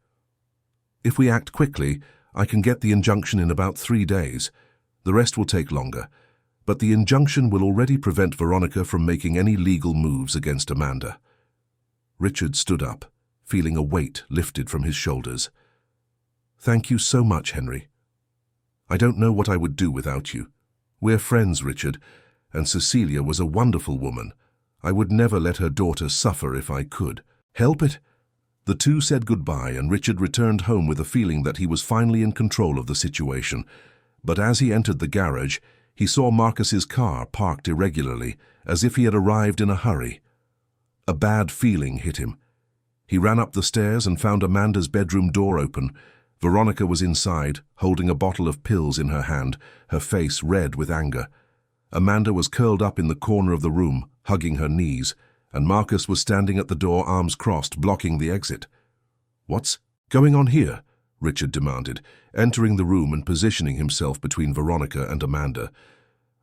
"If we act quickly, I can get the injunction in about 3 days. The rest will take longer. but the injunction will already prevent Veronica from making any legal moves against Amanda. Richard stood up, feeling a weight lifted from his shoulders. Thank you so much, Henry. I don't know what I would do without you. We're friends, Richard, and Cecilia was a wonderful woman. I would never let her daughter suffer if I could. Help it? The two said goodbye, and Richard returned home with a feeling that he was finally in control of the situation. But as he entered the garage, he saw Marcus's car parked irregularly, as if he had arrived in a hurry. A bad feeling hit him. He ran up the stairs and found Amanda's bedroom door open. Veronica was inside, holding a bottle of pills in her hand, her face red with anger. Amanda was curled up in the corner of the room, hugging her knees, and Marcus was standing at the door, arms crossed, blocking the exit. What's going on here? Richard demanded, entering the room and positioning himself between Veronica and Amanda.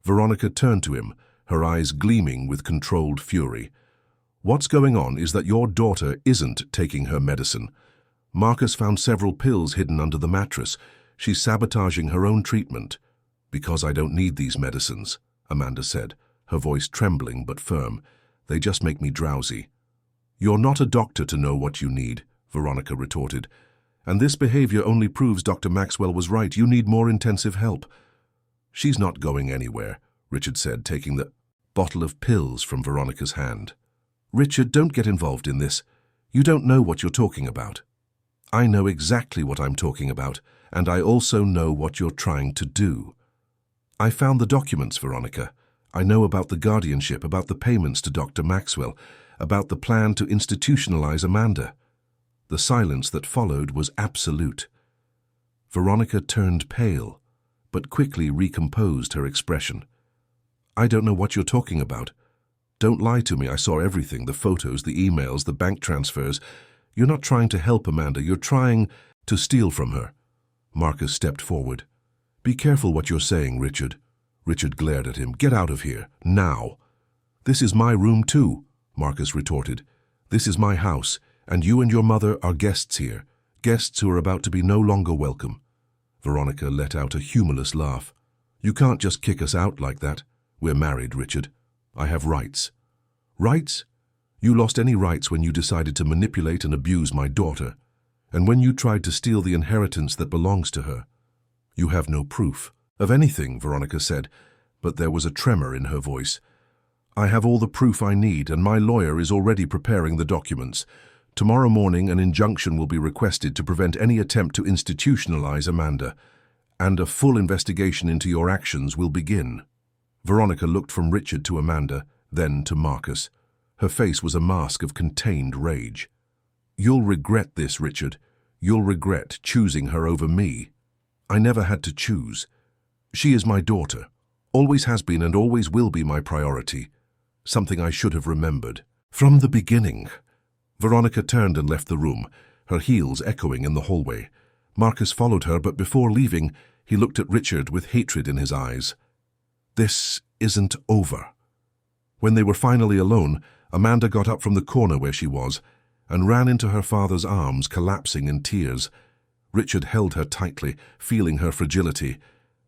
Veronica turned to him, her eyes gleaming with controlled fury. What's going on is that your daughter isn't taking her medicine. Marcus found several pills hidden under the mattress. She's sabotaging her own treatment. Because I don't need these medicines, Amanda said, her voice trembling but firm. They just make me drowsy. You're not a doctor to know what you need, Veronica retorted. And this behavior only proves Dr. Maxwell was right. You need more intensive help. She's not going anywhere, Richard said, taking the bottle of pills from Veronica's hand. Richard, don't get involved in this. You don't know what you're talking about. I know exactly what I'm talking about, and I also know what you're trying to do. I found the documents, Veronica. I know about the guardianship, about the payments to Dr. Maxwell, about the plan to institutionalize Amanda. The silence that followed was absolute. Veronica turned pale, but quickly recomposed her expression. I don't know what you're talking about. Don't lie to me. I saw everything, the photos, the emails, the bank transfers. You're not trying to help Amanda. You're trying to steal from her. Marcus stepped forward. Be careful what you're saying, Richard. Richard glared at him. Get out of here, now. This is my room too, Marcus retorted. This is my house, and you and your mother are guests here, guests who are about to be no longer welcome. Veronica let out a humorless laugh. You can't just kick us out like that. We're married, Richard. I have rights. Rights? You lost any rights when you decided to manipulate and abuse my daughter, and when you tried to steal the inheritance that belongs to her. You have no proof of anything, Veronica said, but there was a tremor in her voice. I have all the proof I need, and my lawyer is already preparing the documents. Tomorrow morning an injunction will be requested to prevent any attempt to institutionalize Amanda, and a full investigation into your actions will begin. Veronica looked from Richard to Amanda, then to Marcus. Her face was a mask of contained rage. You'll regret this, Richard. You'll regret choosing her over me. I never had to choose. She is my daughter, always has been and always will be my priority, something I should have remembered from the beginning. Veronica turned and left the room, her heels echoing in the hallway. Marcus followed her, but before leaving, he looked at Richard with hatred in his eyes. This isn't over. When they were finally alone, Amanda got up from the corner where she was and ran into her father's arms, collapsing in tears. Richard held her tightly, feeling her fragility,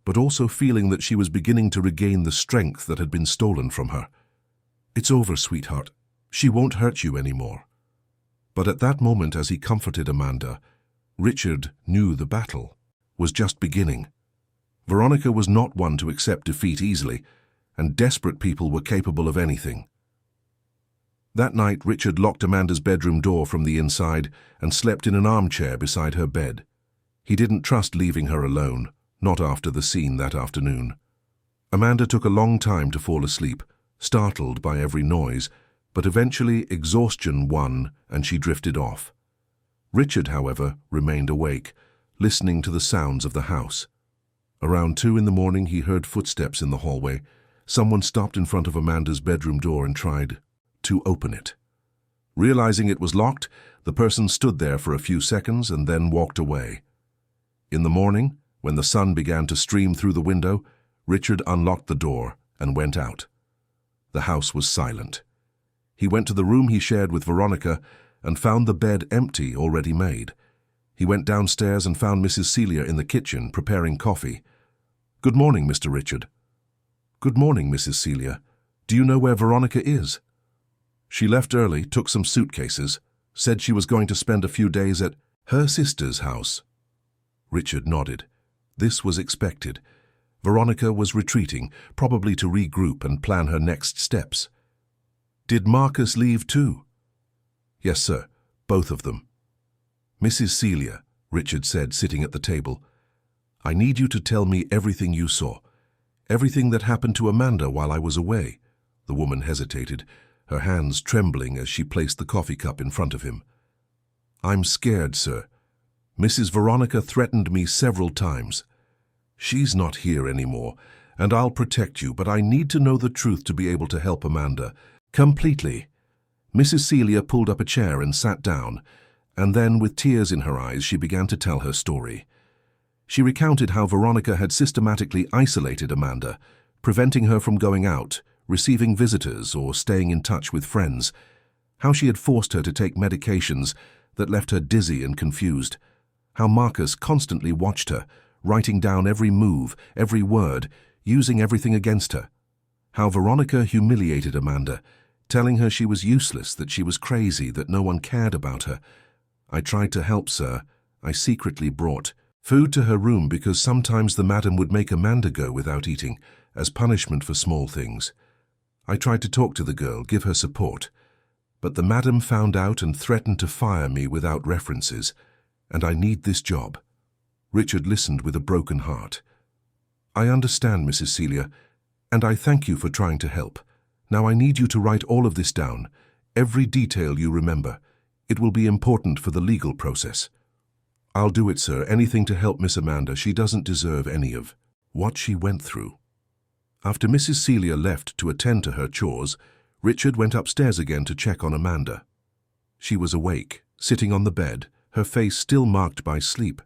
but also feeling that she was beginning to regain the strength that had been stolen from her. It's over, sweetheart. She won't hurt you anymore. But at that moment, as he comforted Amanda, Richard knew the battle was just beginning. Veronica was not one to accept defeat easily, and desperate people were capable of anything. That night, Richard locked Amanda's bedroom door from the inside and slept in an armchair beside her bed. He didn't trust leaving her alone, not after the scene that afternoon. Amanda took a long time to fall asleep, startled by every noise, but eventually exhaustion won and she drifted off. Richard, however, remained awake, listening to the sounds of the house. Around 2 in the morning, he heard footsteps in the hallway. Someone stopped in front of Amanda's bedroom door and tried to open it. Realizing it was locked, the person stood there for a few seconds and then walked away. In the morning, when the sun began to stream through the window, Richard unlocked the door and went out. The house was silent. He went to the room he shared with Veronica and found the bed empty, already made. He went downstairs and found Mrs. Celia in the kitchen preparing coffee. "Good morning, Mr. Richard." Good morning, Mrs. Celia. Do you know where Veronica is? She left early, took some suitcases, said she was going to spend a few days at her sister's house. Richard nodded. This was expected. Veronica was retreating, probably to regroup and plan her next steps. Did Marcus leave too? Yes, sir, both of them. Mrs. Celia, Richard said, sitting at the table, I need you to tell me everything you saw. Everything that happened to Amanda while I was away. The woman hesitated, her hands trembling as she placed the coffee cup in front of him. I'm scared, sir. Mrs. Veronica threatened me several times. She's not here anymore, and I'll protect you, but I need to know the truth to be able to help Amanda. Completely. Mrs. Celia pulled up a chair and sat down, and then, with tears in her eyes, she began to tell her story. She recounted how Veronica had systematically isolated Amanda, preventing her from going out, receiving visitors, or staying in touch with friends. How she had forced her to take medications that left her dizzy and confused. How Marcus constantly watched her, writing down every move, every word, using everything against her. How Veronica humiliated Amanda, telling her she was useless, that she was crazy, that no one cared about her. I tried to help, sir. I secretly brought food to her room because sometimes the madam would make Amanda go without eating, as punishment for small things. I tried to talk to the girl, give her support. But the madam found out and threatened to fire me without references, and I need this job. Richard listened with a broken heart. I understand, Mrs. Celia, and I thank you for trying to help. Now I need you to write all of this down, every detail you remember. It will be important for the legal process. I'll do it, sir. Anything to help Miss Amanda. She doesn't deserve any of what she went through. After Mrs. Celia left to attend to her chores, Richard went upstairs again to check on Amanda. She was awake, sitting on the bed, her face still marked by sleep,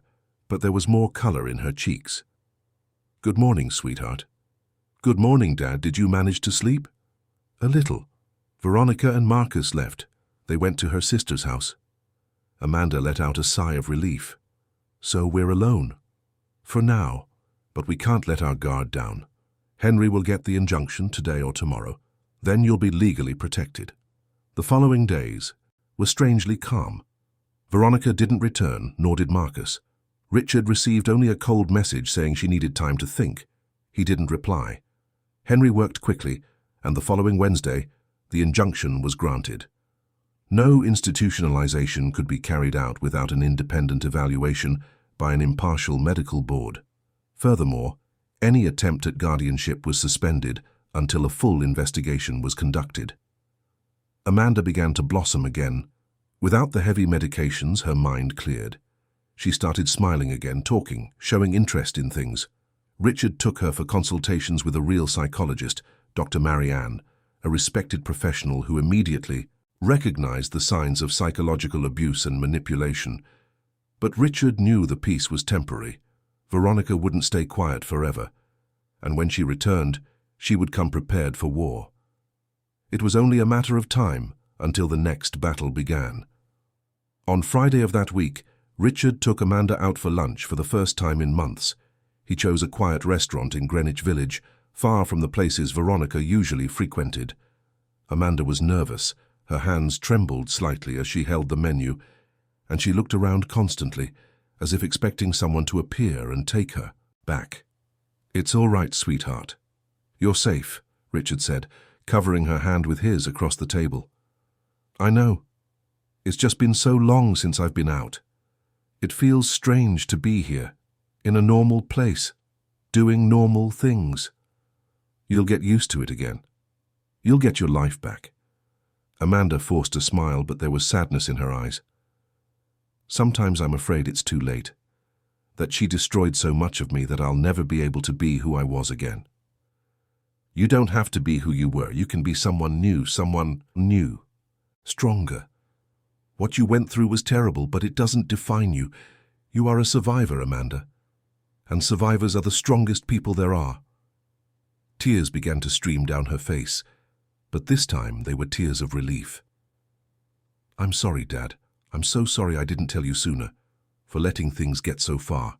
but there was more color in her cheeks. Good morning, sweetheart. Good morning, Dad. Did you manage to sleep? A little. Veronica and Marcus left. They went to her sister's house. Amanda let out a sigh of relief. So we're alone. For now. But we can't let our guard down. Henry will get the injunction today or tomorrow. Then you'll be legally protected. The following days were strangely calm. Veronica didn't return, nor did Marcus. Richard received only a cold message saying she needed time to think. He didn't reply. Henry worked quickly, and the following Wednesday, the injunction was granted. No institutionalization could be carried out without an independent evaluation by an impartial medical board. Furthermore, any attempt at guardianship was suspended until a full investigation was conducted. Amanda began to blossom again. Without the heavy medications, her mind cleared. She started smiling again, talking, showing interest in things. Richard took her for consultations with a real psychologist, Dr. Marianne, a respected professional who immediately recognized the signs of psychological abuse and manipulation. But Richard knew the peace was temporary. Veronica wouldn't stay quiet forever, and when she returned, she would come prepared for war. It was only a matter of time until the next battle began. On Friday of that week, Richard took Amanda out for lunch for the first time in months. He chose a quiet restaurant in Greenwich Village, far from the places Veronica usually frequented. Amanda was nervous. Her hands trembled slightly as she held the menu, and she looked around constantly, as if expecting someone to appear and take her back. It's all right, sweetheart. You're safe, Richard said, covering her hand with his across the table. I know. It's just been so long since I've been out. It feels strange to be here, in a normal place, doing normal things. You'll get used to it again. You'll get your life back. Amanda forced a smile, but there was sadness in her eyes. Sometimes I'm afraid it's too late, that she destroyed so much of me that I'll never be able to be who I was again. You don't have to be who you were. You can be someone new, stronger. What you went through was terrible, but it doesn't define you. You are a survivor, Amanda, and survivors are the strongest people there are. Tears began to stream down her face, but this time they were tears of relief. I'm sorry, Dad. I'm so sorry I didn't tell you sooner, for letting things get so far.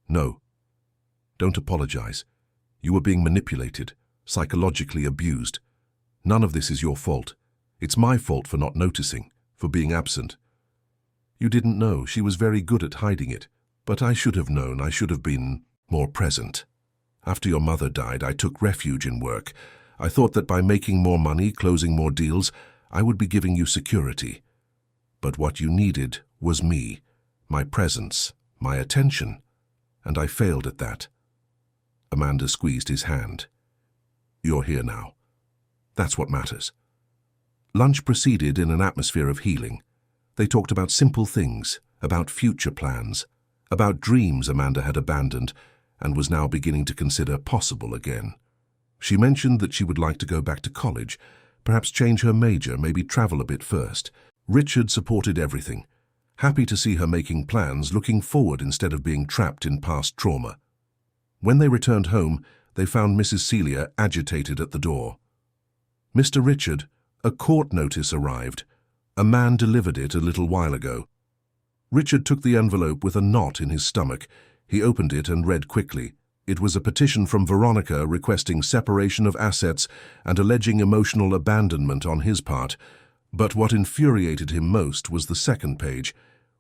No, don't apologize. You were being manipulated. psychologically abused. None of this is your fault. It's my fault for not noticing, for being absent. You didn't know. She was very good at hiding it. But I should have known. I should have been more present. After your mother died, I took refuge in work. I thought that by making more money, closing more deals, I would be giving you security. But what you needed was me, my presence, my attention, and I failed at that. Amanda squeezed his hand. You're here now. That's what matters. Lunch proceeded in an atmosphere of healing. They talked about simple things, about future plans, about dreams Amanda had abandoned and was now beginning to consider possible again. She mentioned that she would like to go back to college, perhaps change her major, maybe travel a bit first. Richard supported everything, happy to see her making plans, looking forward instead of being trapped in past trauma. When they returned home, they found Mrs. Celia agitated at the door. Mr. Richard, a court notice arrived. A man delivered it a little while ago. Richard took the envelope with a knot in his stomach. He opened it and read quickly. It was a petition from Veronica requesting separation of assets and alleging emotional abandonment on his part. But what infuriated him most was the second page,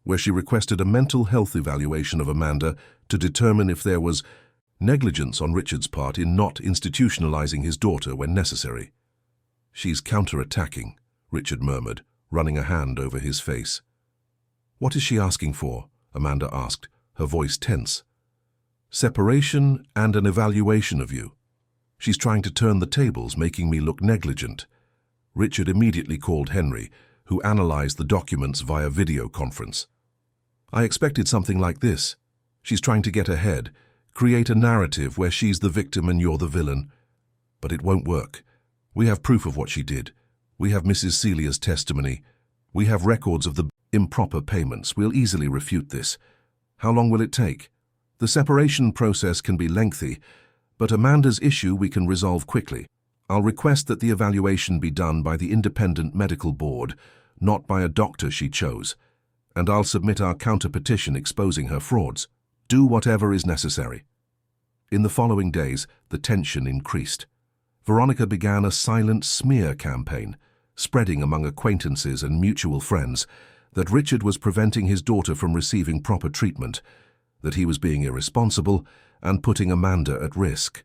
where she requested a mental health evaluation of Amanda to determine if there was negligence on Richard's part in not institutionalizing his daughter when necessary. She's counterattacking, Richard murmured, running a hand over his face. What is she asking for? Amanda asked, her voice tense. Separation and an evaluation of you. She's trying to turn the tables, making me look negligent. Richard immediately called Henry, who analyzed the documents via video conference. I expected something like this. She's trying to get ahead, create a narrative where she's the victim and you're the villain. But it won't work. We have proof of what she did. We have Mrs. Celia's testimony. We have records of the improper payments. We'll easily refute this. How long will it take? The separation process can be lengthy, but Amanda's issue we can resolve quickly. I'll request that the evaluation be done by the independent medical board, not by a doctor she chose, and I'll submit our counter-petition exposing her frauds. Do whatever is necessary. In the following days, the tension increased. Veronica began a silent smear campaign, spreading among acquaintances and mutual friends that Richard was preventing his daughter from receiving proper treatment, that he was being irresponsible and putting Amanda at risk.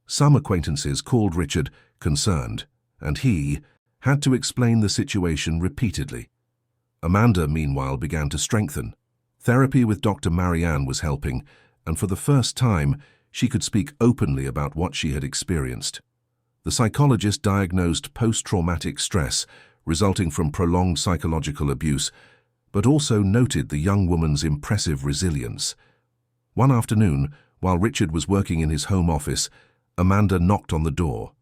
Some acquaintances called Richard concerned, and he had to explain the situation repeatedly. Amanda, meanwhile, began to strengthen. Therapy with Dr. Marianne was helping, and for the first time, she could speak openly about what she had experienced. The psychologist diagnosed post-traumatic stress resulting from prolonged psychological abuse, but also noted the young woman's impressive resilience. One afternoon, while Richard was working in his home office, Amanda knocked on the door.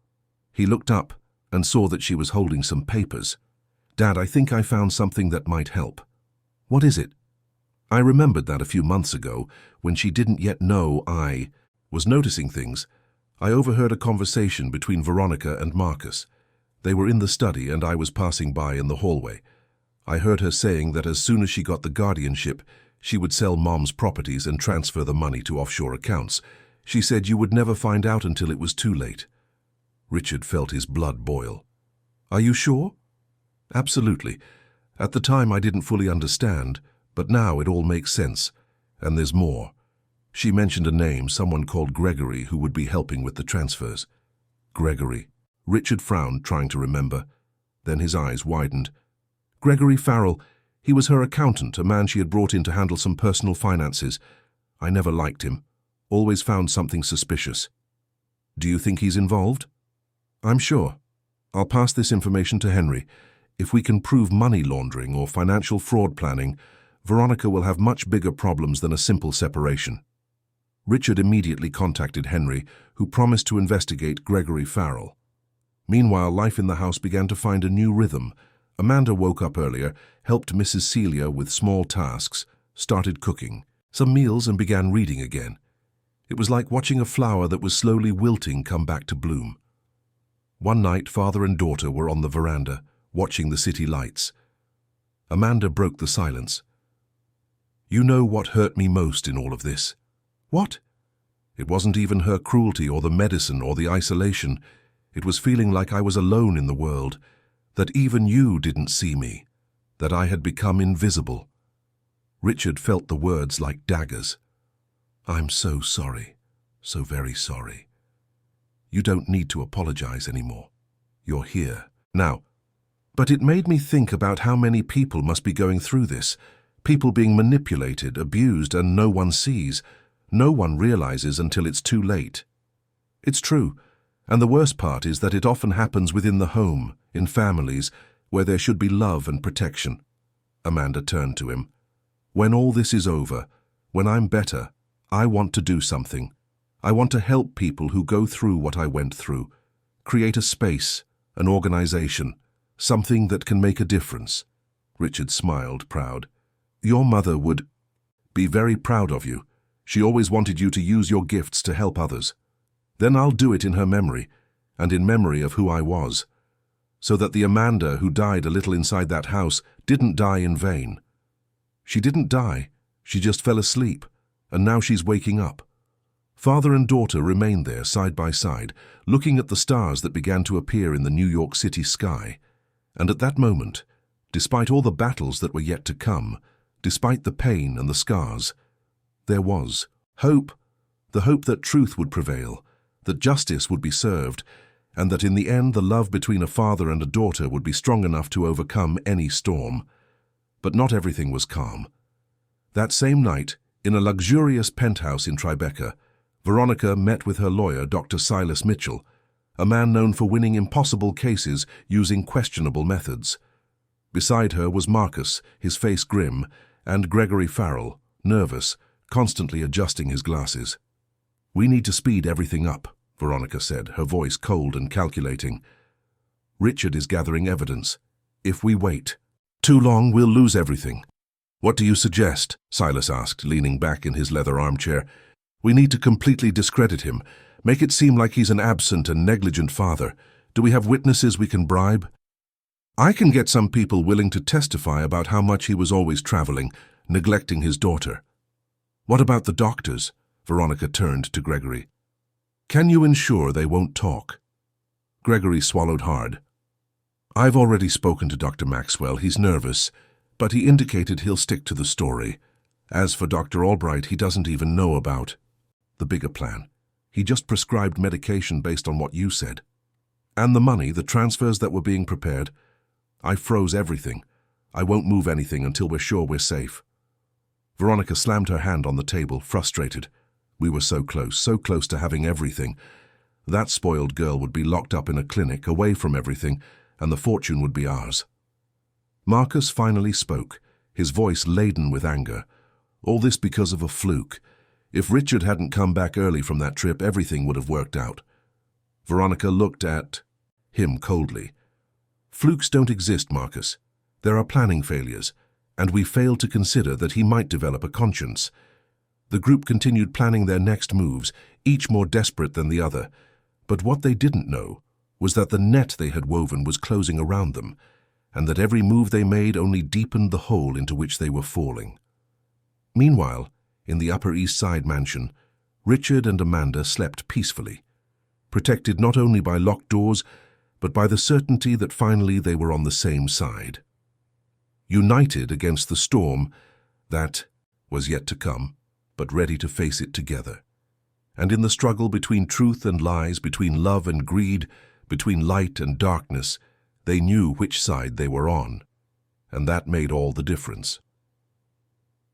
He looked up and saw that she was holding some papers. Dad, I think I found something that might help. What is it? I remembered that a few months ago, when she didn't yet know I was noticing things, I overheard a conversation between Veronica and Marcus. They were in the study and I was passing by in the hallway. I heard her saying that as soon as she got the guardianship, she would sell Mom's properties and transfer the money to offshore accounts. She said you would never find out until it was too late. Richard felt his blood boil. Are you sure? Absolutely. At the time I didn't fully understand, but now it all makes sense. And there's more. She mentioned a name, someone called Gregory, who would be helping with the transfers. Gregory. Richard frowned, trying to remember. Then his eyes widened. Gregory Farrell. He was her accountant, a man she had brought in to handle some personal finances. I never liked him. Always found something suspicious. Do you think he's involved? I'm sure. I'll pass this information to Henry. If we can prove money laundering or financial fraud planning, Veronica will have much bigger problems than a simple separation. Richard immediately contacted Henry, who promised to investigate Gregory Farrell. Meanwhile, life in the house began to find a new rhythm. Amanda woke up earlier, helped Mrs. Celia with small tasks, started cooking some meals and began reading again. It was like watching a flower that was slowly wilting come back to bloom. One night, father and daughter were on the veranda, watching the city lights. Amanda broke the silence. You know what hurt me most in all of this? What? It wasn't even her cruelty or the medicine or the isolation. It was feeling like I was alone in the world, that even you didn't see me, that I had become invisible. Richard felt the words like daggers. I'm so sorry, so very sorry. You don't need to apologize anymore. You're here now. But it made me think about how many people must be going through this. People being manipulated, abused, and no one sees. No one realizes until it's too late. It's true, and the worst part is that it often happens within the home, in families, where there should be love and protection. Amanda turned to him. When all this is over, when I'm better, I want to do something. I want to help people who go through what I went through. Create a space, an organization, something that can make a difference. Richard smiled, proud. Your mother would be very proud of you. She always wanted you to use your gifts to help others. Then I'll do it in her memory, and in memory of who I was, so that the Amanda who died a little inside that house didn't die in vain. She didn't die, she just fell asleep, and now she's waking up. Father and daughter remained there side by side, looking at the stars that began to appear in the New York City sky. And at that moment, despite all the battles that were yet to come, despite the pain and the scars, there was hope, the hope that truth would prevail, that justice would be served, and that in the end the love between a father and a daughter would be strong enough to overcome any storm. But not everything was calm. That same night, in a luxurious penthouse in Tribeca, Veronica met with her lawyer, Dr. Silas Mitchell, a man known for winning impossible cases using questionable methods. Beside her was Marcus, his face grim, and Gregory Farrell, nervous, constantly adjusting his glasses. We need to speed everything up, Veronica said, her voice cold and calculating. Richard is gathering evidence. If we wait too long, we'll lose everything. What do you suggest? Silas asked, leaning back in his leather armchair. We need to completely discredit him, make it seem like he's an absent and negligent father. Do we have witnesses we can bribe? I can get some people willing to testify about how much he was always traveling, neglecting his daughter. What about the doctors? Veronica turned to Gregory. Can you ensure they won't talk? Gregory swallowed hard. I've already spoken to Dr. Maxwell. He's nervous, but he indicated he'll stick to the story. As for Dr. Albright, he doesn't even know about the bigger plan. He just prescribed medication based on what you said. And the money, the transfers that were being prepared. I froze everything. I won't move anything until we're sure we're safe. Veronica slammed her hand on the table, frustrated. We were so close to having everything. That spoiled girl would be locked up in a clinic, away from everything, and the fortune would be ours. Marcus finally spoke, his voice laden with anger. All this because of a fluke. If Richard hadn't come back early from that trip, everything would have worked out. Veronica looked at him coldly. Flukes don't exist, Marcus. There are planning failures, and we failed to consider that he might develop a conscience. The group continued planning their next moves, each more desperate than the other. But what they didn't know was that the net they had woven was closing around them, and that every move they made only deepened the hole into which they were falling. Meanwhile, in the Upper East Side mansion, Richard and Amanda slept peacefully, protected not only by locked doors, but by the certainty that finally they were on the same side. United against the storm that was yet to come, but ready to face it together. And in the struggle between truth and lies, between love and greed, between light and darkness, they knew which side they were on, and that made all the difference.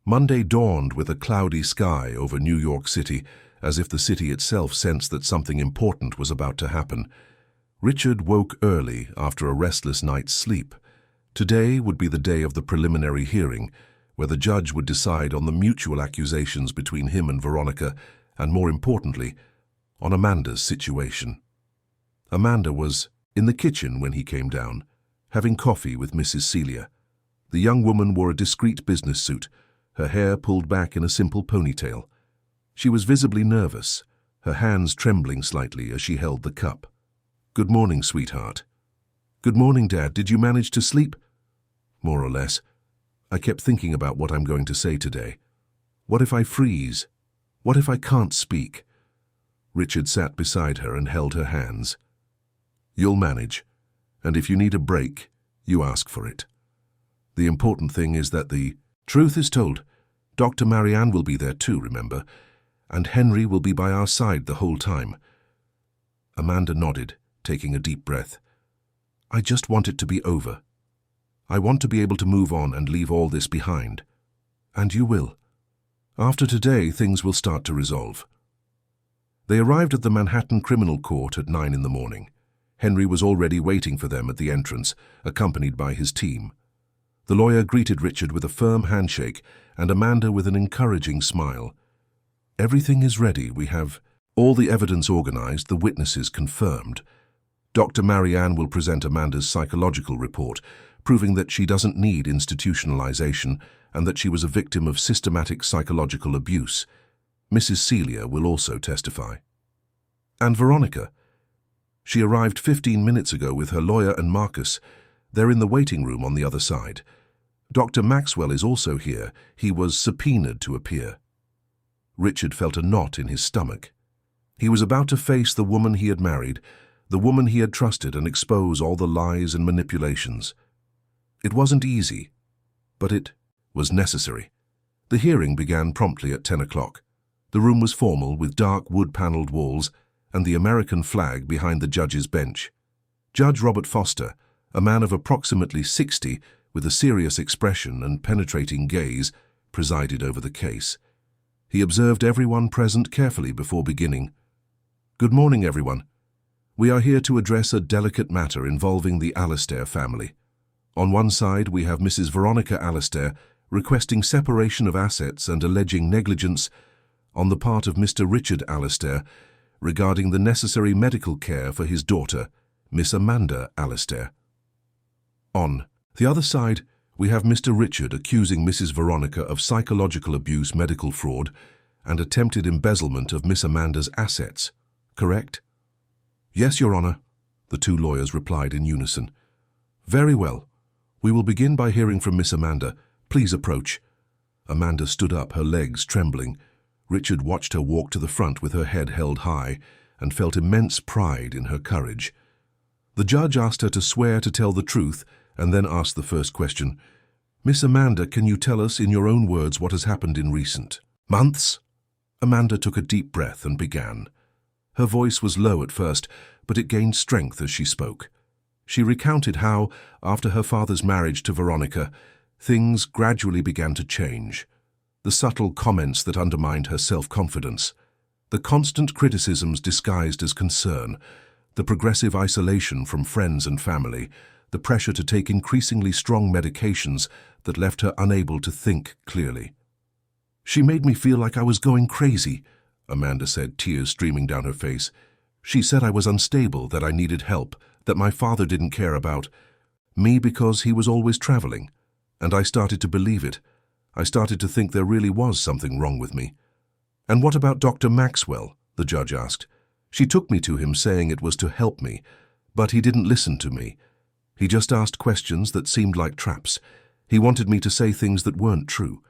Monday dawned with a cloudy sky over New York City, as if the city itself sensed that something important was about to happen. Richard woke early after a restless night's sleep. Today would be the day of the preliminary hearing, where the judge would decide on the mutual accusations between him and Veronica, and more importantly, on Amanda's situation. Amanda was in the kitchen when he came down, having coffee with Mrs. Celia. The young woman wore a discreet business suit, her hair pulled back in a simple ponytail. She was visibly nervous, her hands trembling slightly as she held the cup. "Good morning, sweetheart." "Good morning, Dad. Did you manage to sleep?" "More or less. I kept thinking about what I'm going to say today. What if I freeze? What if I can't speak? Richard sat beside her and held her hands. "You'll manage, and if you need a break, you ask for it. The important thing is that the truth is told. Dr. Marianne will be there too, remember, and Henry will be by our side the whole time." Amanda nodded, taking a deep breath. "I just want it to be over. I want to be able to move on and leave all this behind. And you will. After today, things will start to resolve." They arrived at the Manhattan Criminal Court at 9 in the morning. Henry was already waiting for them at the entrance, accompanied by his team. The lawyer greeted Richard with a firm handshake and Amanda with an encouraging smile. "Everything is ready. We have all the evidence organized, the witnesses confirmed. Dr. Marianne will present Amanda's psychological report, proving that she doesn't need institutionalization and that she was a victim of systematic psychological abuse. Mrs. Celia will also testify. And Veronica. She arrived 15 minutes ago with her lawyer and Marcus. They're in the waiting room on the other side. Dr. Maxwell is also here. He was subpoenaed to appear." Richard felt a knot in his stomach. He was about to face the woman he had married, the woman he had trusted, and expose all the lies and manipulations. It wasn't easy, but it was necessary. The hearing began promptly at 10 o'clock. The room was formal, with dark wood-paneled walls and the American flag behind the judge's bench. Judge Robert Foster, a man of approximately 60, with a serious expression and penetrating gaze, presided over the case. He observed everyone present carefully before beginning. "Good morning, everyone. We are here to address a delicate matter involving the Alastair family. On one side, we have Mrs. Veronica Alastair requesting separation of assets and alleging negligence on the part of Mr. Richard Alastair regarding the necessary medical care for his daughter, Miss Amanda Alastair. On the other side, we have Mr. Richard accusing Mrs. Veronica of psychological abuse, medical fraud, and attempted embezzlement of Miss Amanda's assets. Correct?" "Yes, Your Honor," the two lawyers replied in unison. "Very well. We will begin by hearing from Miss Amanda. Please approach." Amanda stood up, her legs trembling. Richard watched her walk to the front with her head held high and felt immense pride in her courage. The judge asked her to swear to tell the truth and then asked the first question. "Miss Amanda, can you tell us in your own words what has happened in recent months?" Amanda took a deep breath and began. Her voice was low at first, but it gained strength as she spoke. She recounted how, after her father's marriage to Veronica, things gradually began to change. The subtle comments that undermined her self-confidence, the constant criticisms disguised as concern, the progressive isolation from friends and family, the pressure to take increasingly strong medications that left her unable to think clearly. "She made me feel like I was going crazy," Amanda said, tears streaming down her face. "She said I was unstable, that I needed help, that my father didn't care about me because he was always traveling. And I started to believe it. I started to think there really was something wrong with me." "And what about Dr. Maxwell?" the judge asked. "She took me to him saying it was to help me, but he didn't listen to me. He just asked questions that seemed like traps. He wanted me to say things that weren't true.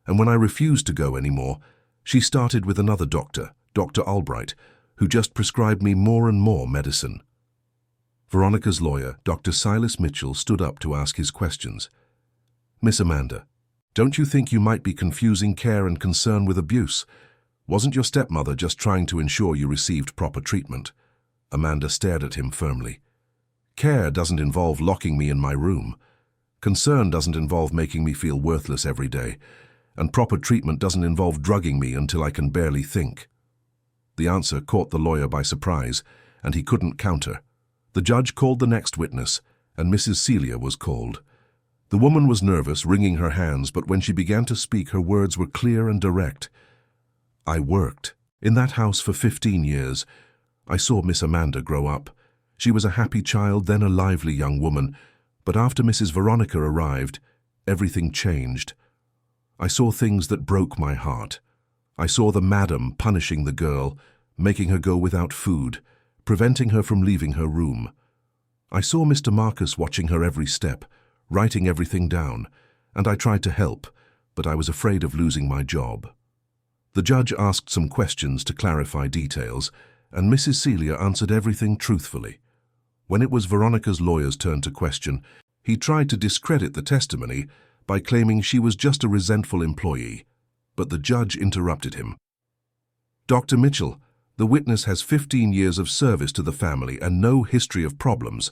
And when I refused to go anymore, she started with another doctor, Dr. Albright, who just prescribed me more and more medicine." Veronica's lawyer, Dr. Silas Mitchell, stood up to ask his questions. "Miss Amanda, don't you think you might be confusing care and concern with abuse? Wasn't your stepmother just trying to ensure you received proper treatment?" Amanda stared at him firmly. "Care doesn't involve locking me in my room. Concern doesn't involve making me feel worthless every day. And proper treatment doesn't involve drugging me until I can barely think." The answer caught the lawyer by surprise, and he couldn't counter. The judge called the next witness, and Mrs. Celia was called. The woman was nervous, wringing her hands, but when she began to speak, her words were clear and direct. "I worked in that house for 15 years. I saw Miss Amanda grow up. She was a happy child, then a lively young woman. But after Mrs. Veronica arrived, everything changed. I saw things that broke my heart. I saw the madam punishing the girl, making her go without food, preventing her from leaving her room. I saw Mr. Marcus watching her every step, writing everything down, and I tried to help, but I was afraid of losing my job." The judge asked some questions to clarify details, and Mrs. Celia answered everything truthfully. When it was Veronica's lawyer's turn to question, he tried to discredit the testimony by claiming she was just a resentful employee, but the judge interrupted him. "Dr. Mitchell, the witness has 15 years of service to the family and no history of problems.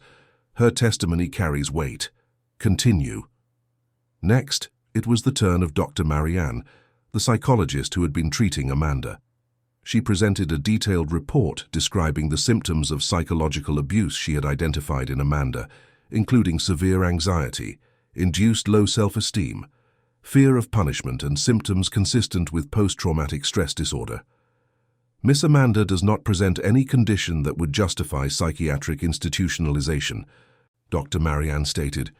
Her testimony carries weight. Continue." Next, it was the turn of Dr. Marianne, the psychologist who had been treating Amanda. She presented a detailed report describing the symptoms of psychological abuse she had identified in Amanda, including severe anxiety, induced low self-esteem, fear of punishment, and symptoms consistent with post-traumatic stress disorder. Miss Amanda does not present any condition that would justify psychiatric institutionalization, Dr. Marianne stated.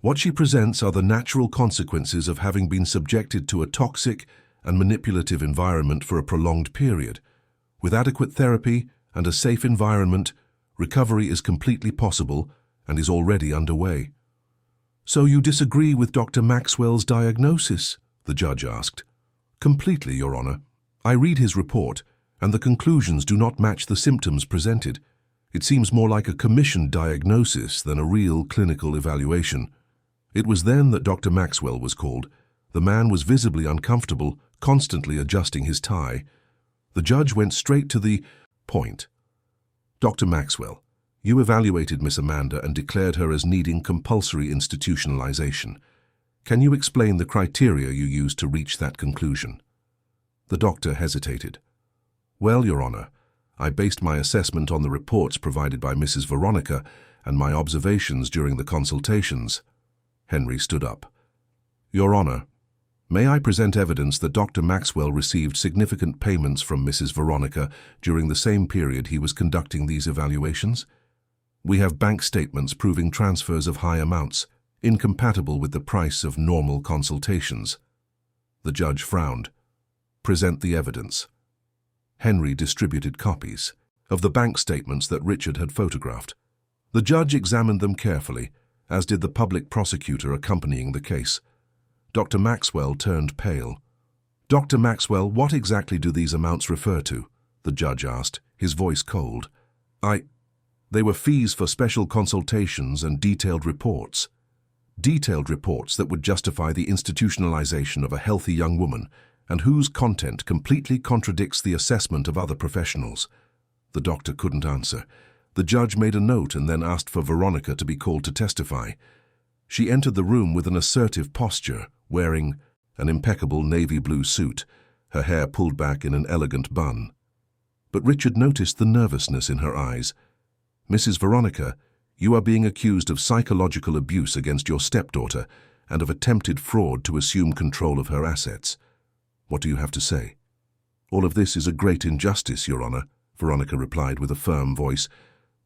What she presents are the natural consequences of having been subjected to a toxic and manipulative environment for a prolonged period. With adequate therapy and a safe environment, recovery is completely possible and is already underway. "So you disagree with Dr. Maxwell's diagnosis?" the judge asked. "Completely, Your Honor. I read his report, and the conclusions do not match the symptoms presented. It seems more like a commissioned diagnosis than a real clinical evaluation." It was then that Dr. Maxwell was called. The man was visibly uncomfortable, constantly adjusting his tie. The judge went straight to the point. "Dr. Maxwell, you evaluated Miss Amanda and declared her as needing compulsory institutionalization. Can you explain the criteria you used to reach that conclusion?" The doctor hesitated. "Well, Your Honor, I based my assessment on the reports provided by Mrs. Veronica and my observations during the consultations." Henry stood up. "Your Honor, may I present evidence that Dr. Maxwell received significant payments from Mrs. Veronica during the same period he was conducting these evaluations? We have bank statements proving transfers of high amounts, incompatible with the price of normal consultations." The judge frowned. "Present the evidence." Henry distributed copies of the bank statements that Richard had photographed. The judge examined them carefully, as did the public prosecutor accompanying the case. Dr. Maxwell turned pale. "Dr. Maxwell, what exactly do these amounts refer to?" the judge asked, his voice cold. They were fees for special consultations and detailed reports. Detailed reports that would justify the institutionalization of a healthy young woman and whose content completely contradicts the assessment of other professionals." The doctor couldn't answer. The judge made a note and then asked for Veronica to be called to testify. She entered the room with an assertive posture, wearing an impeccable navy blue suit, her hair pulled back in an elegant bun. But Richard noticed the nervousness in her eyes. "Mrs. Veronica, you are being accused of psychological abuse against your stepdaughter and of attempted fraud to assume control of her assets. What do you have to say?" "All of this is a great injustice, Your Honor," Veronica replied with a firm voice,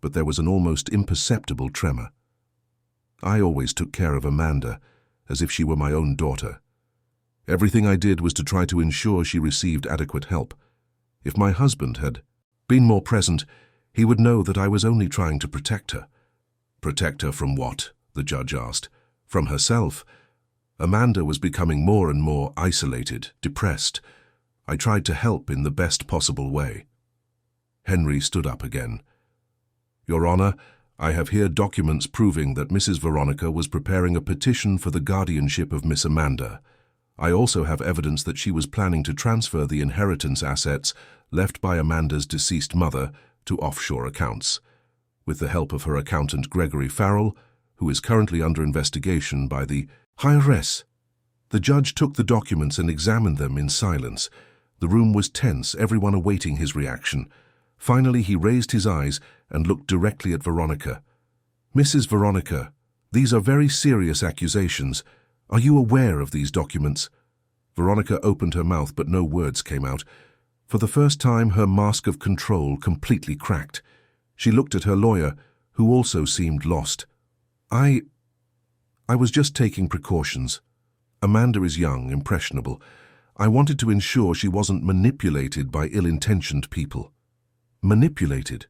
but there was an almost imperceptible tremor. "I always took care of Amanda, as if she were my own daughter. Everything I did was to try to ensure she received adequate help. If my husband had been more present, he would know that I was only trying to protect her." "Protect her from what?" the judge asked. "From herself. Amanda was becoming more and more isolated, depressed. I tried to help in the best possible way." Henry stood up again. "Your Honor, I have here documents proving that Mrs. Veronica was preparing a petition for the guardianship of Miss Amanda. I also have evidence that she was planning to transfer the inheritance assets left by Amanda's deceased mother to offshore accounts, with the help of her accountant Gregory Farrell, who is currently under investigation by the IRS." The judge took the documents and examined them in silence. The room was tense, everyone awaiting his reaction. Finally, he raised his eyes and looked directly at Veronica. "Mrs. Veronica, these are very serious accusations. Are you aware of these documents?" Veronica opened her mouth, but no words came out. For the first time, her mask of control completely cracked. She looked at her lawyer, who also seemed lost. I was just taking precautions. Amanda is young, impressionable. I wanted to ensure she wasn't manipulated by ill-intentioned people." "Manipulated?"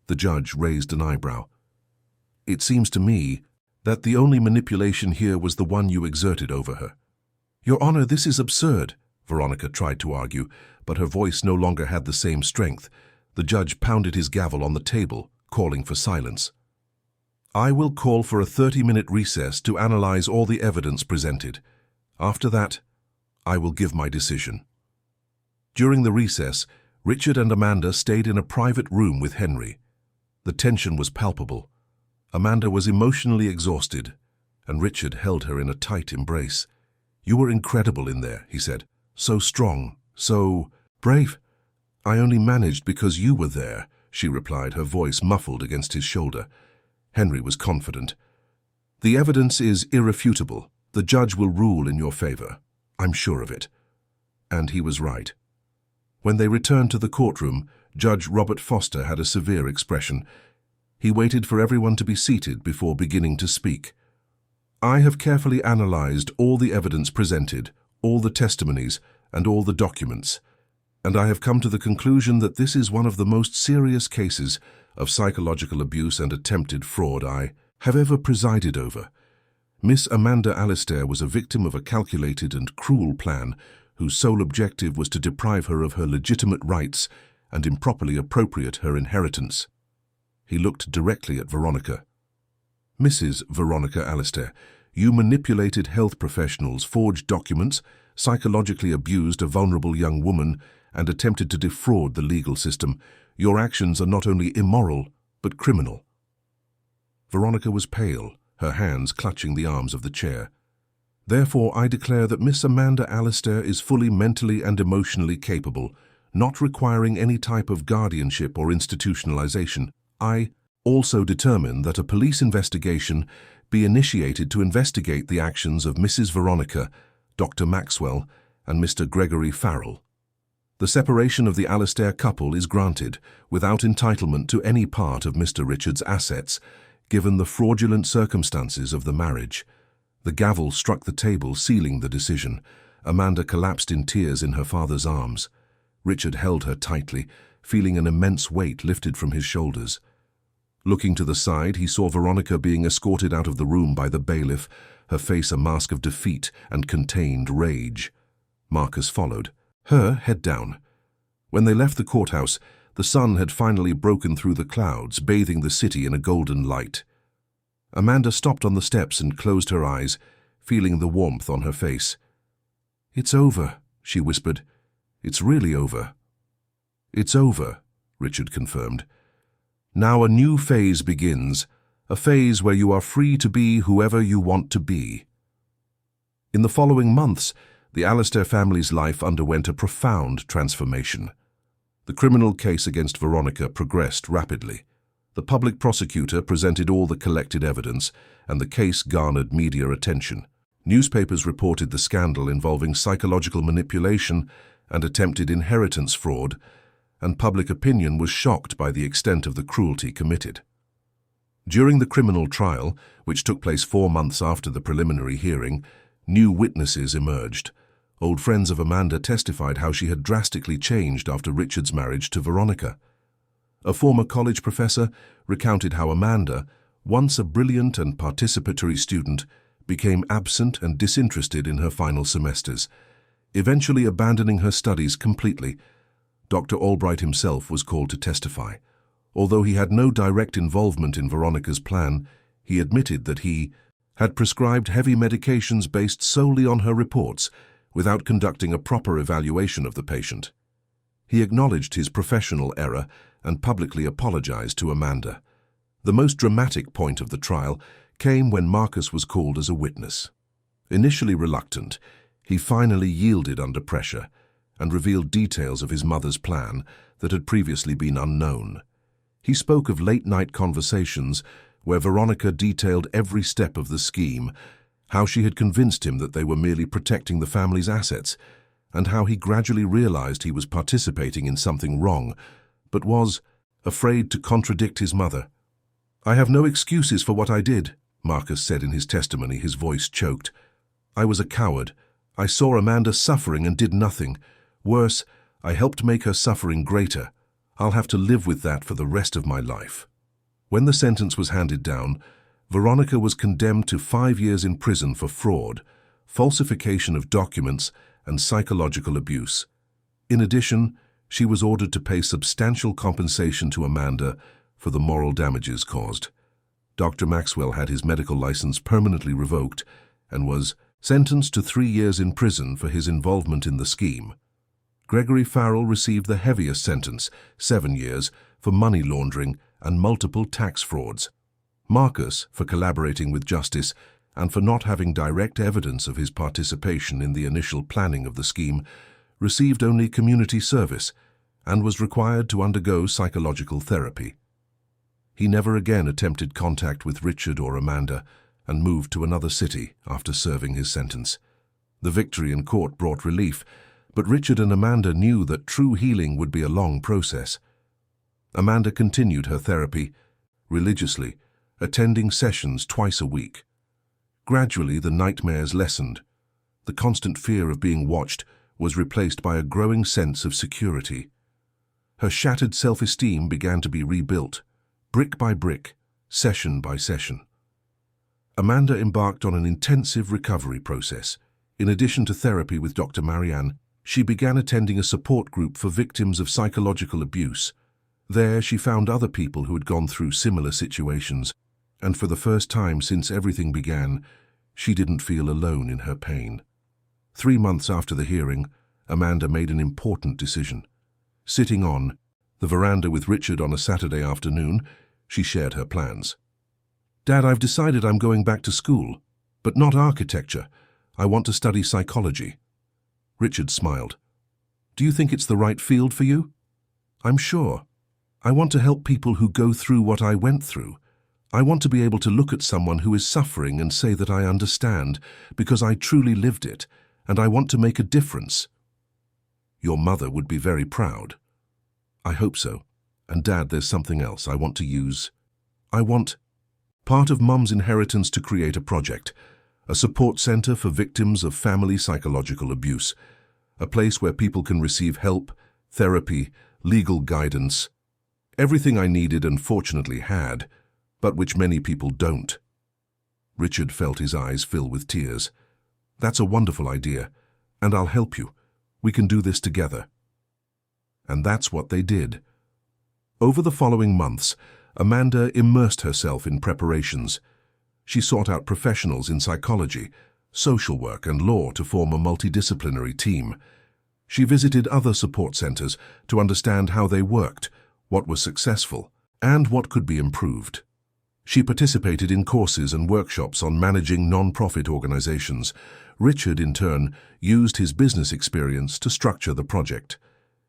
The judge raised an eyebrow. "It seems to me that the only manipulation here was the one you exerted over her." "Your Honor, this is absurd," Veronica tried to argue, but her voice no longer had the same strength. The judge pounded his gavel on the table, calling for silence. "I will call for a 30-minute recess to analyze all the evidence presented. After that, I will give my decision." During the recess, Richard and Amanda stayed in a private room with Henry. The tension was palpable. Amanda was emotionally exhausted, and Richard held her in a tight embrace. "You were incredible in there," he said. "So strong, so brave." "I only managed because you were there," she replied, her voice muffled against his shoulder. Henry was confident. "The evidence is irrefutable. The judge will rule in your favor. I'm sure of it." And he was right. When they returned to the courtroom, Judge Robert Foster had a severe expression. He waited for everyone to be seated before beginning to speak. "I have carefully analyzed all the evidence presented, all the testimonies, and all the documents, and I have come to the conclusion that this is one of the most serious cases of psychological abuse and attempted fraud I have ever presided over. Miss Amanda Alistair was a victim of a calculated and cruel plan whose sole objective was to deprive her of her legitimate rights and improperly appropriate her inheritance." He looked directly at Veronica. "Mrs. Veronica Alistair, you manipulated health professionals, forged documents, psychologically abused a vulnerable young woman, and attempted to defraud the legal system. Your actions are not only immoral, but criminal." Veronica was pale, her hands clutching the arms of the chair. "Therefore, I declare that Miss Amanda Alistair is fully mentally and emotionally capable, not requiring any type of guardianship or institutionalization. I also determine that a police investigation be initiated to investigate the actions of Mrs. Veronica, Dr. Maxwell, and Mr. Gregory Farrell. The separation of the Alistair couple is granted without entitlement to any part of Mr. Richard's assets, given the fraudulent circumstances of the marriage." The gavel struck the table, sealing the decision. Amanda collapsed in tears in her father's arms. Richard held her tightly, feeling an immense weight lifted from his shoulders. Looking to the side, he saw Veronica being escorted out of the room by the bailiff, her face a mask of defeat and contained rage. Marcus followed, her head down. When they left the courthouse, the sun had finally broken through the clouds, bathing the city in a golden light. Amanda stopped on the steps and closed her eyes, feeling the warmth on her face. "It's over," she whispered. "It's really over." "It's over," Richard confirmed. "Now a new phase begins, a phase where you are free to be whoever you want to be." In the following months, the Alistair family's life underwent a profound transformation. The criminal case against Veronica progressed rapidly. The public prosecutor presented all the collected evidence, and the case garnered media attention. Newspapers reported the scandal involving psychological manipulation and attempted inheritance fraud, and public opinion was shocked by the extent of the cruelty committed. During the criminal trial, which took place 4 months after the preliminary hearing, new witnesses emerged. Old friends of Amanda testified how she had drastically changed after Richard's marriage to Veronica. A former college professor recounted how Amanda, once a brilliant and participatory student, became absent and disinterested in her final semesters, eventually abandoning her studies completely. Dr. Albright himself was called to testify. Although he had no direct involvement in Veronica's plan, he admitted that he had prescribed heavy medications based solely on her reports, without conducting a proper evaluation of the patient. He acknowledged his professional error and publicly apologized to Amanda. The most dramatic point of the trial came when Marcus was called as a witness. Initially reluctant, he finally yielded under pressure and revealed details of his mother's plan that had previously been unknown. He spoke of late-night conversations where Veronica detailed every step of the scheme, how she had convinced him that they were merely protecting the family's assets, and how he gradually realized he was participating in something wrong, but was afraid to contradict his mother. "I have no excuses for what I did," Marcus said in his testimony, his voice choked. "I was a coward. I saw Amanda suffering and did nothing. Worse, I helped make her suffering greater. I'll have to live with that for the rest of my life." When the sentence was handed down, Veronica was condemned to 5 years in prison for fraud, falsification of documents, and psychological abuse. In addition, She was ordered to pay substantial compensation to Amanda for the moral damages caused. Dr. Maxwell had his medical license permanently revoked and was sentenced to 3 years in prison for his involvement in the scheme. Gregory Farrell received the heaviest sentence, 7 years, for money laundering and multiple tax frauds. Marcus for collaborating with justice and for not having direct evidence of his participation in the initial planning of the scheme received only community service and was required to undergo psychological therapy. He never again attempted contact with Richard or Amanda and moved to another city after serving his sentence. The victory in court brought relief, but Richard and Amanda knew that true healing would be a long process. Amanda continued her therapy religiously, attending sessions twice a week. Gradually, the nightmares lessened. The constant fear of being watched was replaced by a growing sense of security. Her shattered self-esteem began to be rebuilt, brick by brick, session by session. Amanda embarked on an intensive recovery process. In addition to therapy with Dr. Marianne, she began attending a support group for victims of psychological abuse. There, she found other people who had gone through similar situations, and for the first time since everything began, she didn't feel alone in her pain. 3 months after the hearing, Amanda made an important decision. Sitting on the veranda with Richard on a Saturday afternoon, she shared her plans. "Dad, I've decided I'm going back to school, but not architecture. I want to study psychology." Richard smiled. "Do you think it's the right field for you?" "I'm sure. I want to help people who go through what I went through. I want to be able to look at someone who is suffering and say that I understand, because I truly lived it, and I want to make a difference." "Your mother would be very proud." "I hope so. And Dad, there's something else I want to use. I want part of Mum's inheritance to create a project, a support center for victims of family psychological abuse, a place where people can receive help, therapy, legal guidance, everything I needed and fortunately had, but which many people don't." Richard felt his eyes fill with tears. "That's a wonderful idea, and I'll help you. We can do this together." And that's what they did. Over the following months, Amanda immersed herself in preparations. She sought out professionals in psychology, social work, and law to form a multidisciplinary team. She visited other support centers to understand how they worked, what was successful, and what could be improved. She participated in courses and workshops on managing non-profit organizations. Richard, in turn, used his business experience to structure the project.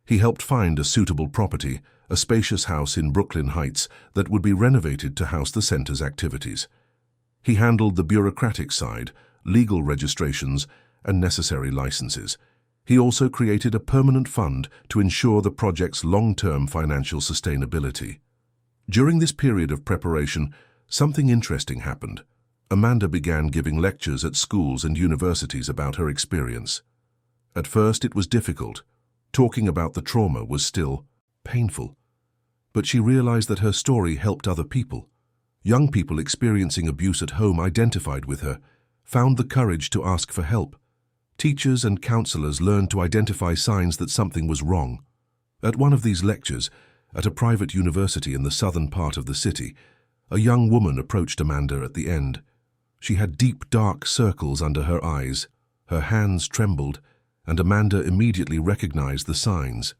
He helped find a suitable property, a spacious house in Brooklyn Heights that would be renovated to house the center's activities. He handled the bureaucratic side, legal registrations, and necessary licenses. He also created a permanent fund to ensure the project's long-term financial sustainability. During this period of preparation, something interesting happened. Amanda began giving lectures at schools and universities about her experience. At first, it was difficult. Talking about the trauma was still painful. But she realized that her story helped other people. Young people experiencing abuse at home identified with her, found the courage to ask for help. Teachers and counselors learned to identify signs that something was wrong. At one of these lectures, at a private university in the southern part of the city, a young woman approached Amanda at the end. She had deep, dark circles under her eyes. Her hands trembled, and Amanda immediately recognized the signs.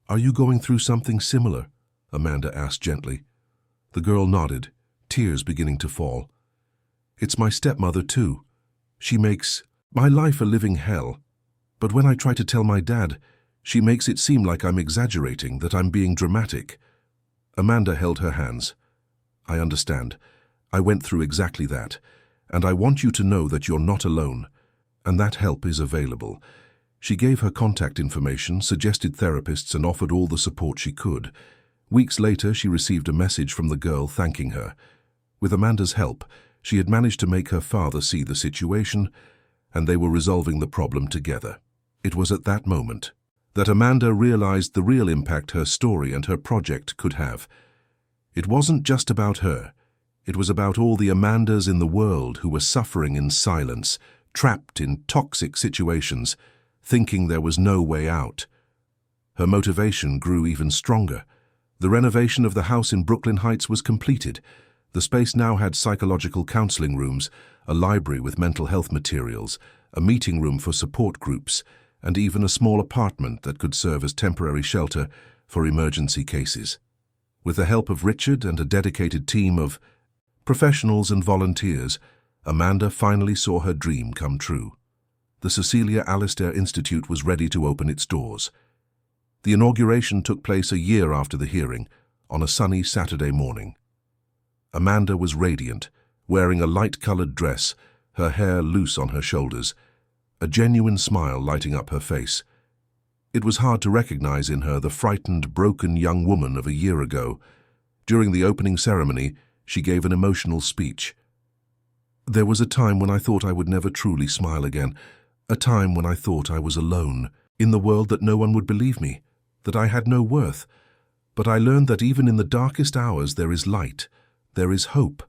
"Are you going through something similar?" Amanda asked gently. The girl nodded, tears beginning to fall. "It's my stepmother, too. She makes my life a living hell. But when I try to tell my dad, she makes it seem like I'm exaggerating, that I'm being dramatic." Amanda held her hands. "I understand. I went through exactly that. And I want you to know that you're not alone. And that help is available." She gave her contact information, suggested therapists, and offered all the support she could. Weeks later, she received a message from the girl thanking her. With Amanda's help, she had managed to make her father see the situation, and they were resolving the problem together. It was at that moment that Amanda realized the real impact her story and her project could have. It wasn't just about her. It was about all the Amandas in the world who were suffering in silence, trapped in toxic situations, thinking there was no way out. Her motivation grew even stronger. The renovation of the house in Brooklyn Heights was completed. The space now had psychological counseling rooms, a library with mental health materials, a meeting room for support groups, and even a small apartment that could serve as temporary shelter for emergency cases. With the help of Richard and a dedicated team of professionals and volunteers, Amanda finally saw her dream come true. The Cecilia Alistair Institute was ready to open its doors. The inauguration took place a year after the hearing, on a sunny Saturday morning. Amanda was radiant, wearing a light-colored dress, her hair loose on her shoulders, a genuine smile lighting up her face. It was hard to recognize in her the frightened, broken young woman of a year ago. During the opening ceremony, she gave an emotional speech. "There was a time when I thought I would never truly smile again, a time when I thought I was alone, in the world, that no one would believe me, that I had no worth. But I learned that even in the darkest hours there is light, there is hope,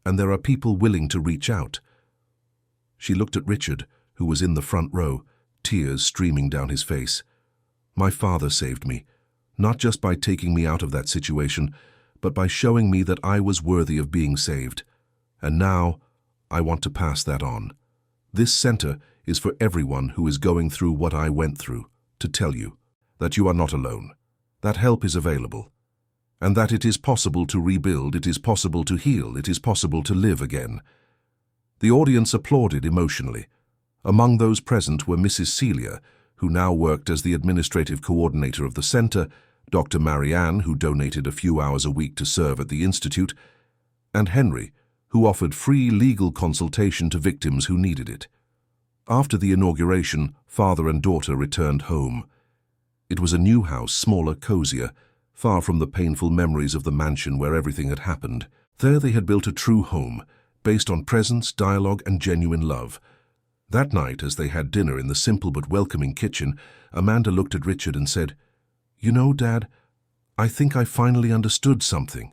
and there are people willing to reach out." She looked at Richard, who was in the front row, tears streaming down his face. "My father saved me, not just by taking me out of that situation, but by showing me that I was worthy of being saved. And now, I want to pass that on. This center is for everyone who is going through what I went through, to tell you that you are not alone, that help is available, and that it is possible to rebuild, it is possible to heal, it is possible to live again." The audience applauded emotionally. Among those present were Mrs. Celia, who now worked as the administrative coordinator of the center, Dr. Marianne, who donated a few hours a week to serve at the Institute, and Henry, who offered free legal consultation to victims who needed it. After the inauguration, father and daughter returned home. It was a new house, smaller, cozier, far from the painful memories of the mansion where everything had happened. There they had built a true home, based on presence, dialogue, and genuine love. That night, as they had dinner in the simple but welcoming kitchen, Amanda looked at Richard and said, "You know, Dad, I think I finally understood something."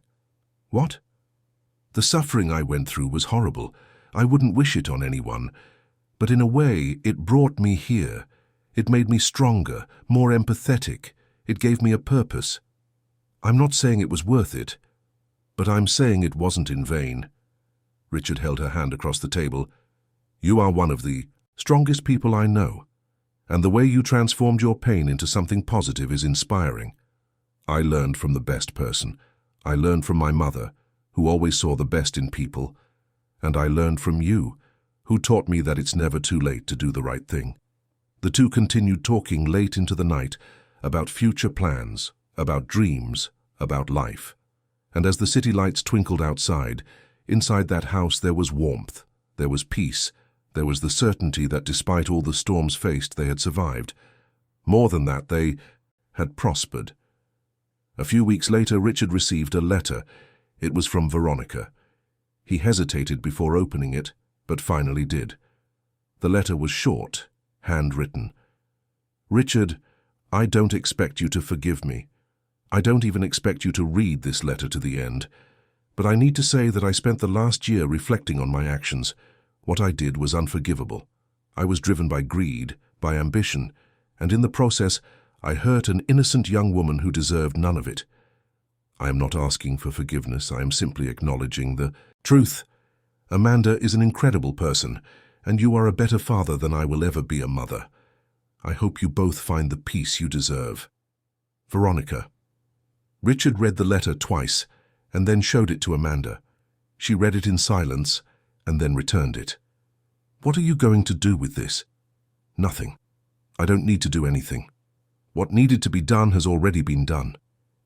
"What?" "The suffering I went through was horrible. I wouldn't wish it on anyone. But in a way, it brought me here. It made me stronger, more empathetic. It gave me a purpose. I'm not saying it was worth it, but I'm saying it wasn't in vain." Richard held her hand across the table. "You are one of the strongest people I know, and the way you transformed your pain into something positive is inspiring. I learned from the best person. I learned from my mother, who always saw the best in people, and I learned from you, who taught me that it's never too late to do the right thing." The two continued talking late into the night about future plans, about dreams, about life. And as the city lights twinkled outside, inside that house there was warmth, there was peace, there was the certainty that despite all the storms faced, they had survived. More than that, they had prospered. A few weeks later, Richard received a letter. It was from Veronica. He hesitated before opening it, but finally did. The letter was short, handwritten. "Richard, I don't expect you to forgive me. I don't even expect you to read this letter to the end. But I need to say that I spent the last year reflecting on my actions. What I did was unforgivable. I was driven by greed, by ambition, and in the process, I hurt an innocent young woman who deserved none of it. I am not asking for forgiveness. I am simply acknowledging the truth. Amanda is an incredible person, and you are a better father than I will ever be a mother. I hope you both find the peace you deserve. Veronica." Richard read the letter twice, and then showed it to Amanda. She read it in silence, and then returned it. "What are you going to do with this?" "Nothing. I don't need to do anything. What needed to be done has already been done.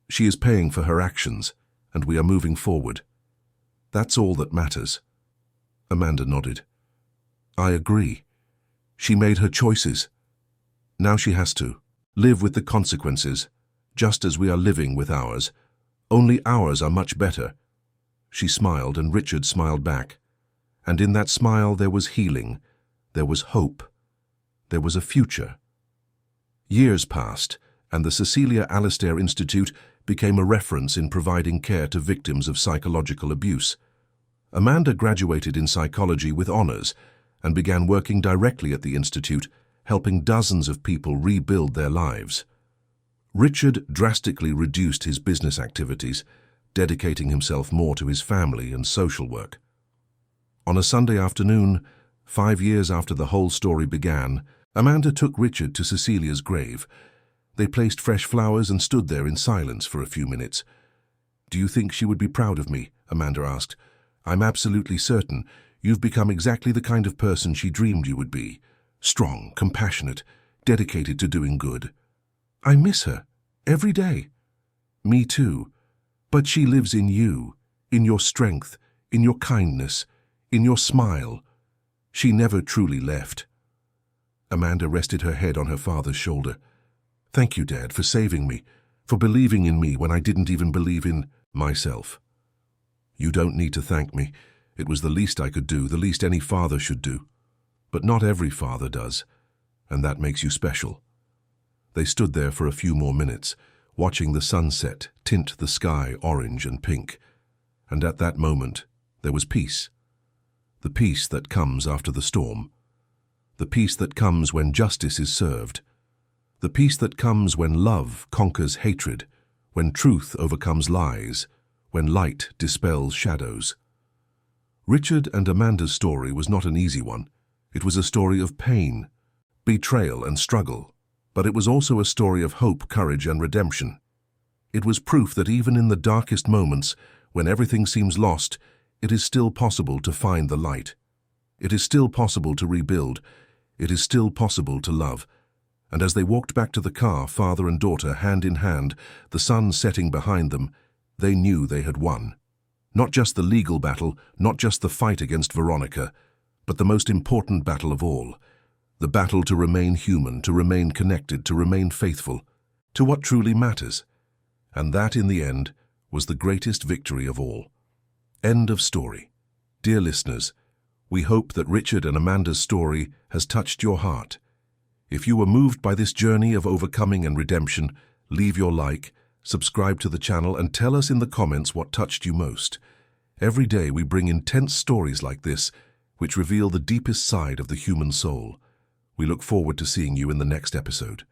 She is paying for her actions, and we are moving forward. That's all that matters." Amanda nodded. "I agree. She made her choices. Now she has to live with the consequences, just as we are living with ours. Only ours are much better." She smiled, and Richard smiled back. And in that smile there was healing, there was hope, there was a future. Years passed, and the Cecilia Alistair Institute became a reference in providing care to victims of psychological abuse. Amanda graduated in psychology with honors and began working directly at the Institute, helping dozens of people rebuild their lives. Richard drastically reduced his business activities, dedicating himself more to his family and social work. On a Sunday afternoon, 5 years after the whole story began, Amanda took Richard to Cecilia's grave. They placed fresh flowers and stood there in silence for a few minutes. "Do you think she would be proud of me?" Amanda asked. "I'm absolutely certain. You've become exactly the kind of person she dreamed you would be. Strong, compassionate, dedicated to doing good." "I miss her. Every day." "Me too. But she lives in you, in your strength, in your kindness, in your smile. She never truly left." Amanda rested her head on her father's shoulder. "Thank you, Dad, for saving me, for believing in me when I didn't even believe in myself." "You don't need to thank me. It was the least I could do, the least any father should do. But not every father does, and that makes you special." They stood there for a few more minutes, watching the sunset tint the sky orange and pink. And at that moment, there was peace. The peace that comes after the storm. The peace that comes when justice is served. The peace that comes when love conquers hatred, when truth overcomes lies, when light dispels shadows. Richard and Amanda's story was not an easy one. It was a story of pain, betrayal and struggle, but it was also a story of hope, courage and redemption. It was proof that even in the darkest moments, when everything seems lost, it is still possible to find the light. It is still possible to rebuild. It is still possible to love. And as they walked back to the car, father and daughter, hand in hand, the sun setting behind them, they knew they had won. Not just the legal battle, not just the fight against Veronica, but the most important battle of all. The battle to remain human, to remain connected, to remain faithful, to what truly matters. And that, in the end, was the greatest victory of all. End of story. Dear listeners, we hope that Richard and Amanda's story has touched your heart. If you were moved by this journey of overcoming and redemption, leave your like, subscribe to the channel and tell us in the comments what touched you most. Every day we bring intense stories like this, which reveal the deepest side of the human soul. We look forward to seeing you in the next episode.